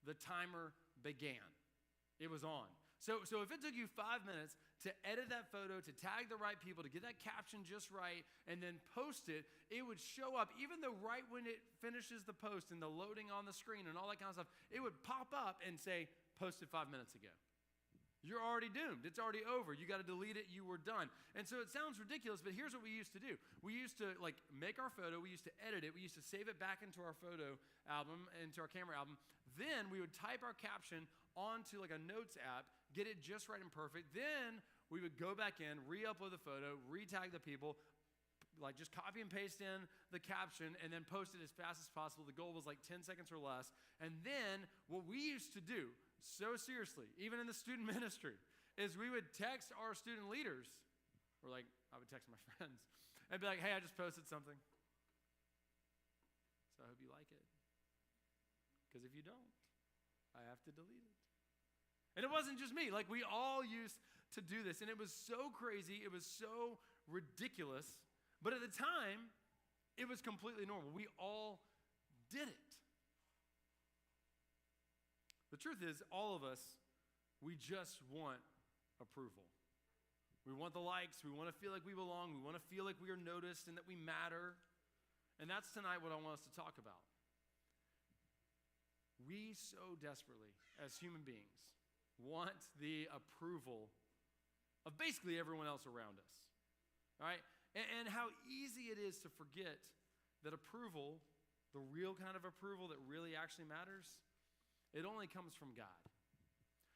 the timer began. It was on. So if it took you 5 minutes to edit that photo, to tag the right people, to get that caption just right, and then post it, it would show up, even though right when it finishes the post and the loading on the screen and all that kind of stuff, it would pop up and say, posted 5 minutes ago. You're already doomed. It's already over. You got to delete it. You were done. And so it sounds ridiculous, but here's what we used to do. We used to like make our photo. We used to edit it. We used to save it back into our photo album, into our camera album. Then we would type our caption onto like a notes app, get it just right and perfect. Then we would go back in, re-upload the photo, re-tag the people, like just copy and paste in the caption and then post it as fast as possible. The goal was like 10 seconds or less. And then what we used to do, so seriously, even in the student ministry, is we would text our student leaders, or like I would text my friends, and be like, hey, I just posted something. So I hope you like it. Because if you don't, I have to delete it. And it wasn't just me. Like we all used to do this. And it was so crazy. It was so ridiculous. But at the time, it was completely normal. We all did it. The truth is, all of us, we just want approval. We want the likes. We want to feel like we belong. We want to feel like we are noticed and that we matter. And that's tonight what I want us to talk about. We so desperately, as human beings, want the approval of basically everyone else around us. All right? And how easy it is to forget that approval, the real kind of approval that really actually matters, it only comes from God.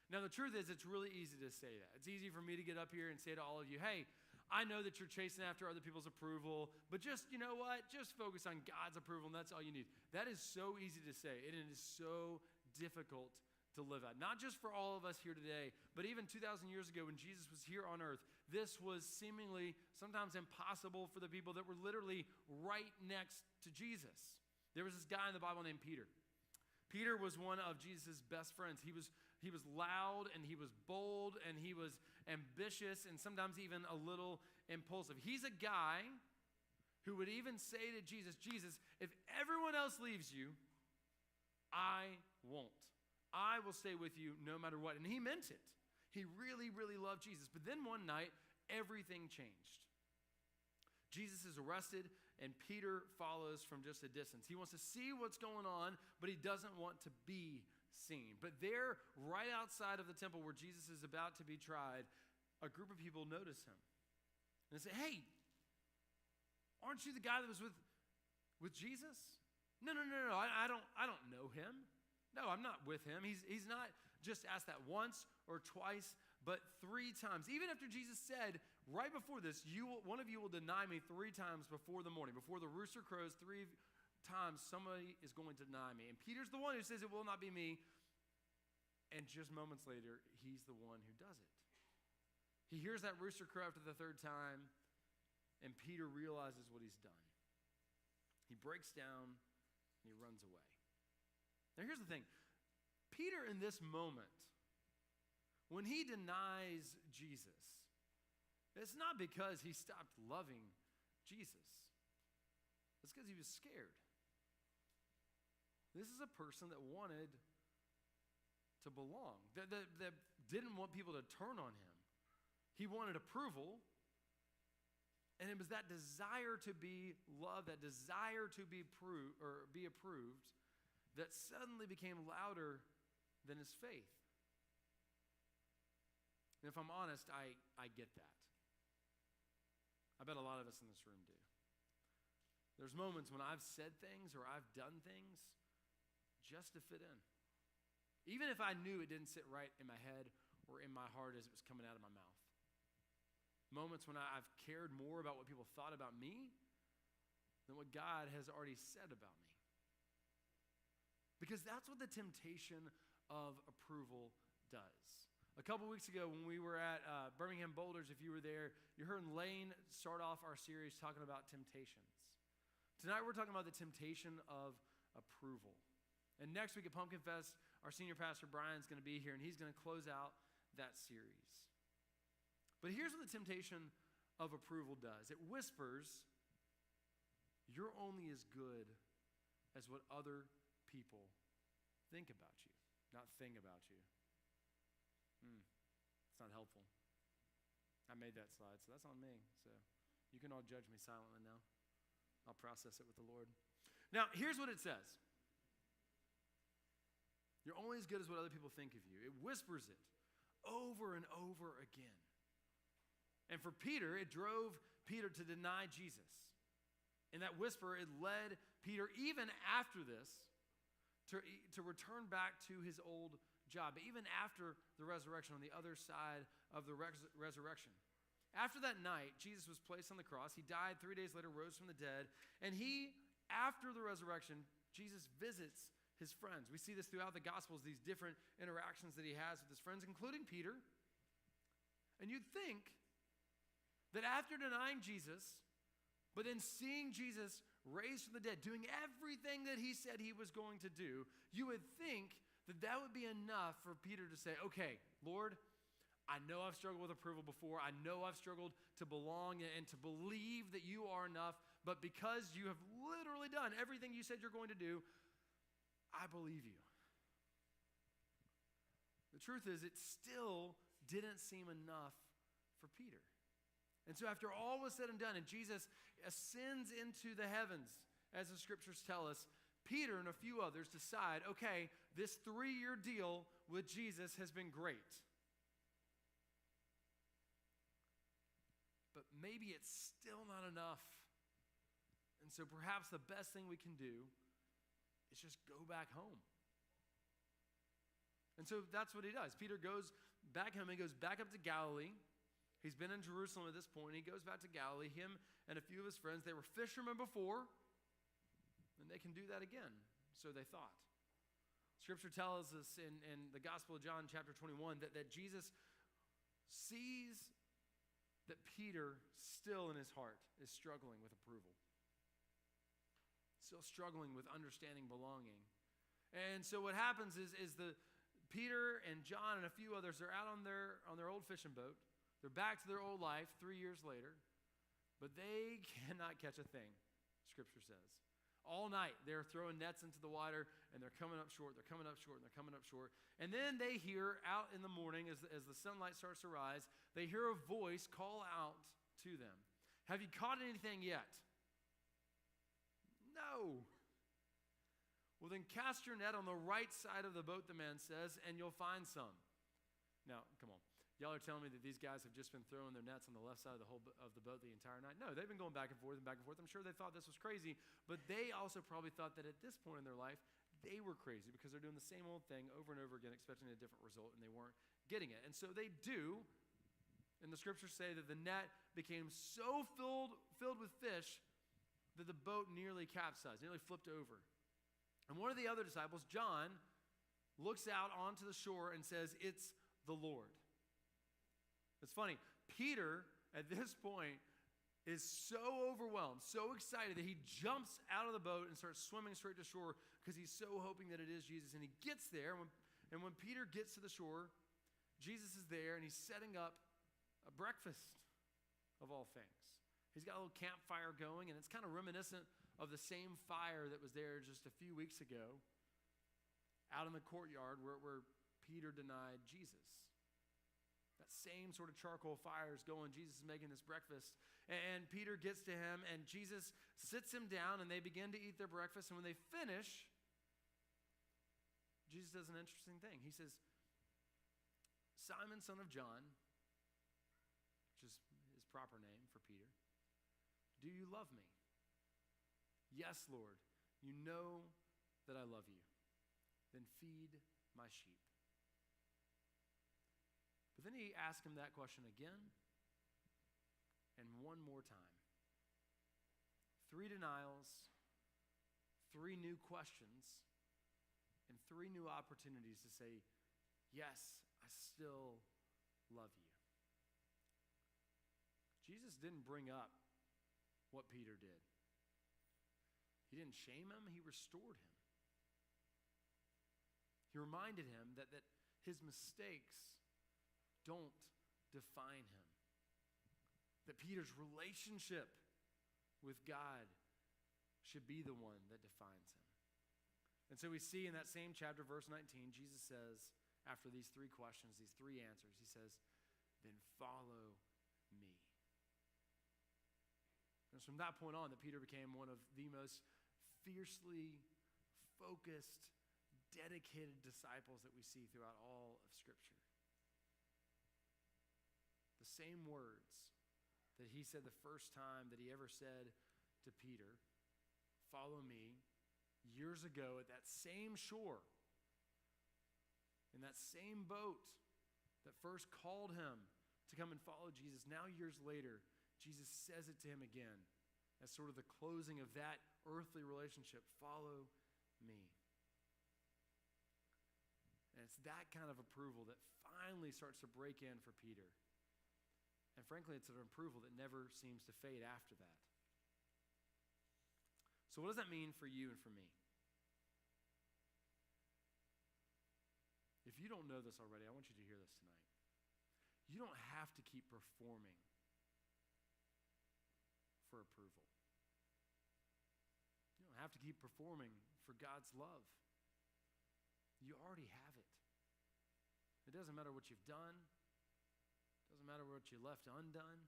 Now, the truth is, it's really easy to say that. It's easy for me to get up here and say to all of you, hey, I know that you're chasing after other people's approval, but just, you know what? Just focus on God's approval, and that's all you need. That is so easy to say, and it is so difficult to live out. Not just for all of us here today, but even 2,000 years ago when Jesus was here on earth, this was seemingly sometimes impossible for the people that were literally right next to Jesus. There was this guy in the Bible named Peter. Peter was one of Jesus' best friends. He was loud and he was bold and he was ambitious and sometimes even a little impulsive. He's a guy who would even say to Jesus, Jesus, if everyone else leaves you, I won't. I will stay with you no matter what. And he meant it. He really, really loved Jesus. But then one night, everything changed. Jesus is arrested, and Peter follows from just a distance. He wants to see what's going on, but he doesn't want to be seen. But there, right outside of the temple where Jesus is about to be tried, a group of people notice him. And they say, hey, aren't you the guy that was with Jesus? No, I don't know him. No, I'm not with him. He's not just asked that once or twice, but 3 times. Even after Jesus said, right before this, one of you will deny me 3 times before the morning. Before the rooster crows 3 times, somebody is going to deny me. And Peter's the one who says, it will not be me. And just moments later, he's the one who does it. He hears that rooster crow after the 3rd time, and Peter realizes what he's done. He breaks down, and he runs away. Now, here's the thing. Peter, in this moment, when he denies Jesus, it's not because he stopped loving Jesus. It's because he was scared. This is a person that wanted to belong, that didn't want people to turn on him. He wanted approval, and it was that desire to be loved, that desire to be approved, that suddenly became louder than his faith. And if I'm honest, I get that. I bet a lot of us in this room do. There's moments when I've said things or I've done things just to fit in. even if I knew it didn't sit right in my head or in my heart as it was coming out of my mouth. Moments when I've cared more about what people thought about me than what God has already said about me. Because that's what the temptation of approval does. A couple weeks ago when we were at Birmingham Boulders, if you were there, you heard Lane start off our series talking about temptations. Tonight we're talking about the temptation of approval. And next week at Pumpkin Fest, our senior pastor Brian's going to be here, and he's going to close out that series. But here's what the temptation of approval does. It whispers, you're only as good as what other people think about you, not think about you. It's not helpful. I made that slide, so that's on me. So you can all judge me silently now. I'll process it with the Lord. Now, here's what it says. You're only as good as what other people think of you. It whispers it over and over again. And for Peter, it drove Peter to deny Jesus. And that whisper, it led Peter, even after this, to return back to his old job, even after the resurrection, on the other side of the resurrection. After that night, Jesus was placed on the cross. He died 3 days later, rose from the dead. And after the resurrection, Jesus visits his friends. We see this throughout the Gospels, these different interactions that he has with his friends, including Peter. And you'd think that after denying Jesus, but then seeing Jesus raised from the dead, doing everything that he said he was going to do, you would think that would be enough for Peter to say, okay, Lord, I know I've struggled with approval before. I know I've struggled to belong and to believe that you are enough, but because you have literally done everything you said you're going to do, I believe you. The truth is, it still didn't seem enough for Peter. And so after all was said and done, and Jesus ascends into the heavens, as the scriptures tell us, Peter and a few others decide, okay, this 3-year deal with Jesus has been great. But maybe it's still not enough. And so perhaps the best thing we can do is just go back home. And so that's what he does. Peter goes back home. He goes back up to Galilee. He's been in Jerusalem at this point. He goes back to Galilee. Him and a few of his friends, they were fishermen before, and they can do that again, so they thought. Scripture tells us in the Gospel of John, chapter 21, that Jesus sees that Peter still in his heart is struggling with approval, still struggling with understanding belonging. And so what happens is Peter and John and a few others are out on their old fishing boat. They're back to their old life 3 years later, but they cannot catch a thing, Scripture says. All night, they're throwing nets into the water, and they're coming up short, they're coming up short, and they're coming up short. And then they hear out in the morning, as the sunlight starts to rise, they hear a voice call out to them. Have you caught anything yet? No. Well, then cast your net on the right side of the boat, the man says, and you'll find some. Now, come on. Y'all are telling me that these guys have just been throwing their nets on the left side of the boat the entire night? No, they've been going back and forth and back and forth. I'm sure they thought this was crazy, but they also probably thought that at this point in their life, they were crazy because they're doing the same old thing over and over again, expecting a different result, and they weren't getting it. And so they do, and the scriptures say that the net became so filled with fish that the boat nearly capsized, nearly flipped over. And one of the other disciples, John, looks out onto the shore and says, "It's the Lord." It's funny, Peter, at this point, is so overwhelmed, so excited that he jumps out of the boat and starts swimming straight to shore because he's so hoping that it is Jesus. And he gets there, and when Peter gets to the shore, Jesus is there, and he's setting up a breakfast, of all things. He's got a little campfire going, and it's kind of reminiscent of the same fire that was there just a few weeks ago out in the courtyard where Peter denied Jesus. That same sort of charcoal fire is going. Jesus is making this breakfast. And Peter gets to him, and Jesus sits him down, and they begin to eat their breakfast. And when they finish, Jesus does an interesting thing. He says, "Simon, son of John," which is his proper name for Peter, "do you love me?" "Yes, Lord, you know that I love you." "Then feed my sheep. But then he asked him that question again and one more time. 3 denials, 3 new questions, and 3 new opportunities to say, yes, I still love you. Jesus didn't bring up what Peter did. He didn't shame him, he restored him. He reminded him that his mistakes don't define him. That Peter's relationship with God should be the one that defines him. And so we see in that same chapter, verse 19, Jesus says, after these 3 questions, these 3 answers, he says, then follow me. And it's from that point on that Peter became one of the most fiercely focused, dedicated disciples that we see throughout all of Scripture. The same words that he said the first time that he ever said to Peter, follow me, years ago at that same shore, in that same boat that first called him to come and follow Jesus. Now, years later, Jesus says it to him again as sort of the closing of that earthly relationship. Follow me. And it's that kind of approval that finally starts to break in for Peter. And frankly, it's an approval that never seems to fade after that. So what does that mean for you and for me? If you don't know this already, I want you to hear this tonight. You don't have to keep performing for approval. You don't have to keep performing for God's love. You already have it. It doesn't matter what you've done. It doesn't matter what you left undone.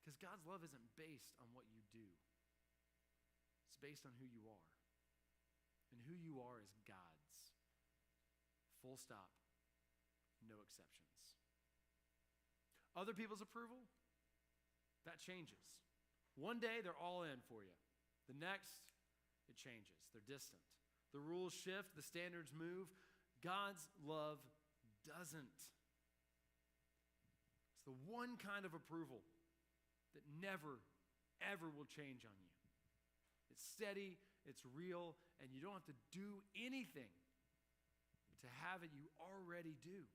Because God's love isn't based on what you do. It's based on who you are. And who you are is God's. Full stop. No exceptions. Other people's approval, that changes. One day, they're all in for you. The next, it changes. They're distant. The rules shift. The standards move. God's love doesn't. It's the one kind of approval that never, ever will change on you. It's steady, it's real, and you don't have to do anything to have it. You already do.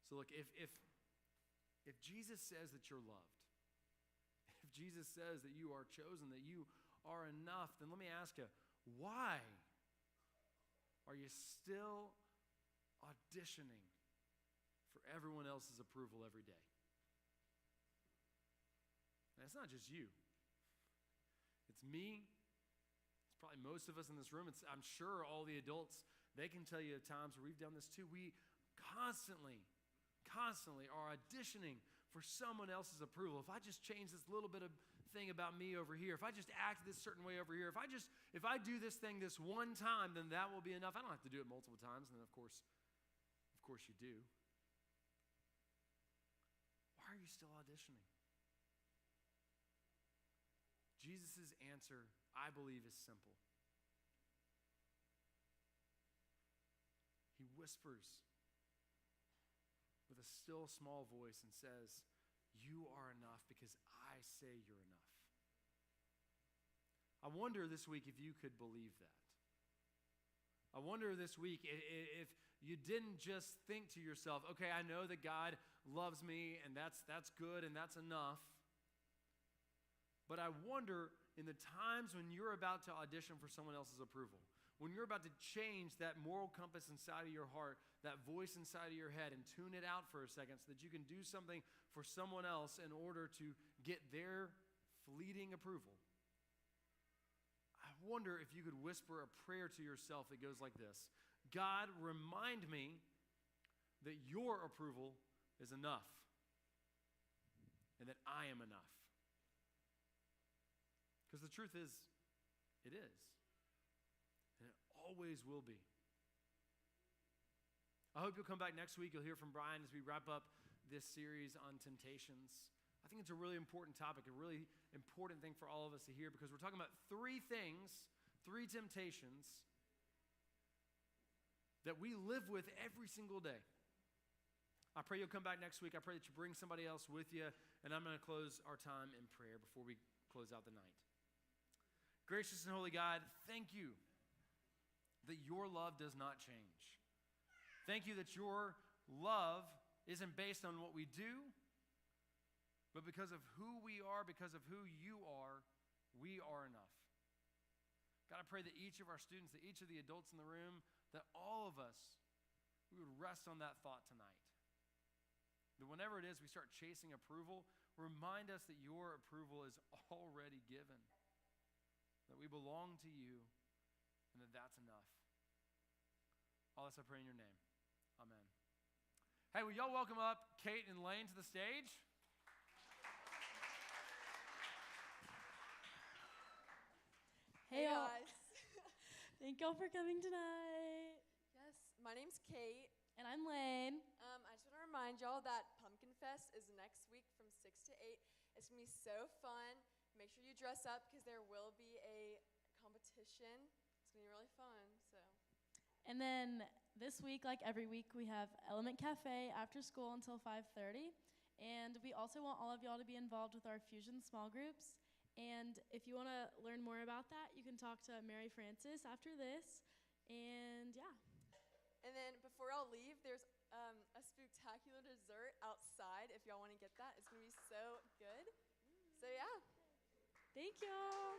So look, if Jesus says that you're loved, if Jesus says that you are chosen, that you are enough, then let me ask you, why are you still auditioning for everyone else's approval every day? And it's not just you. It's me. It's probably most of us in this room. I'm sure all the adults, they can tell you of times where we've done this too. We constantly are auditioning for someone else's approval. If I just change this little bit of thing about me over here, if I just act this certain way over here, if I do this thing this one time, then that will be enough. I don't have to do it multiple times. And then of course you do. Why are you still auditioning? Jesus' answer, I believe, is simple. He whispers with a still small voice and says, you are enough because I say you're enough. I wonder this week if you could believe that. I wonder this week if you didn't just think to yourself, okay, I know that God loves me and that's good and that's enough. But I wonder in the times when you're about to audition for someone else's approval, when you're about to change that moral compass inside of your heart, that voice inside of your head, and tune it out for a second so that you can do something for someone else in order to get their fleeting approval. I wonder if you could whisper a prayer to yourself that goes like this: God, remind me that your approval is enough and that I am enough. Because the truth is, it is. And it always will be. I hope you'll come back next week. You'll hear from Brian as we wrap up this series on temptations. I think it's a really important topic, a really important thing for all of us to hear, because we're talking about three 3 temptations that we live with every single day. I pray you'll come back next week. I pray that you bring somebody else with you, and I'm going to close our time in prayer before we close out the night. Gracious and holy God, thank you that your love does not change. Thank you that your love isn't based on what we do, but because of who we are, because of who you are, we are enough. God, I pray that each of our students, that each of the adults in the room, that all of us, we would rest on that thought tonight. That whenever it is we start chasing approval, remind us that your approval is already given. That we belong to you, and that that's enough. All this I pray in your name. Amen. Hey, will y'all welcome up Kate and Lane to the stage? Hey guys. Thank y'all for coming tonight. Yes, my name's Kate. And I'm Lane. I just want to remind y'all that Pumpkin Fest is next week from 6 to 8. It's going to be so fun. Make sure you dress up because there will be a competition. It's going to be really fun. And then this week, like every week, we have Element Cafe after school until 5:30. And we also want all of y'all to be involved with our Fusion small groups. And if you want to learn more about that, you can talk to Mary Francis after this. And yeah. And then before y'all leave, there's a spectacular dessert outside if y'all want to get that. It's going to be so good. So yeah. Thank y'all.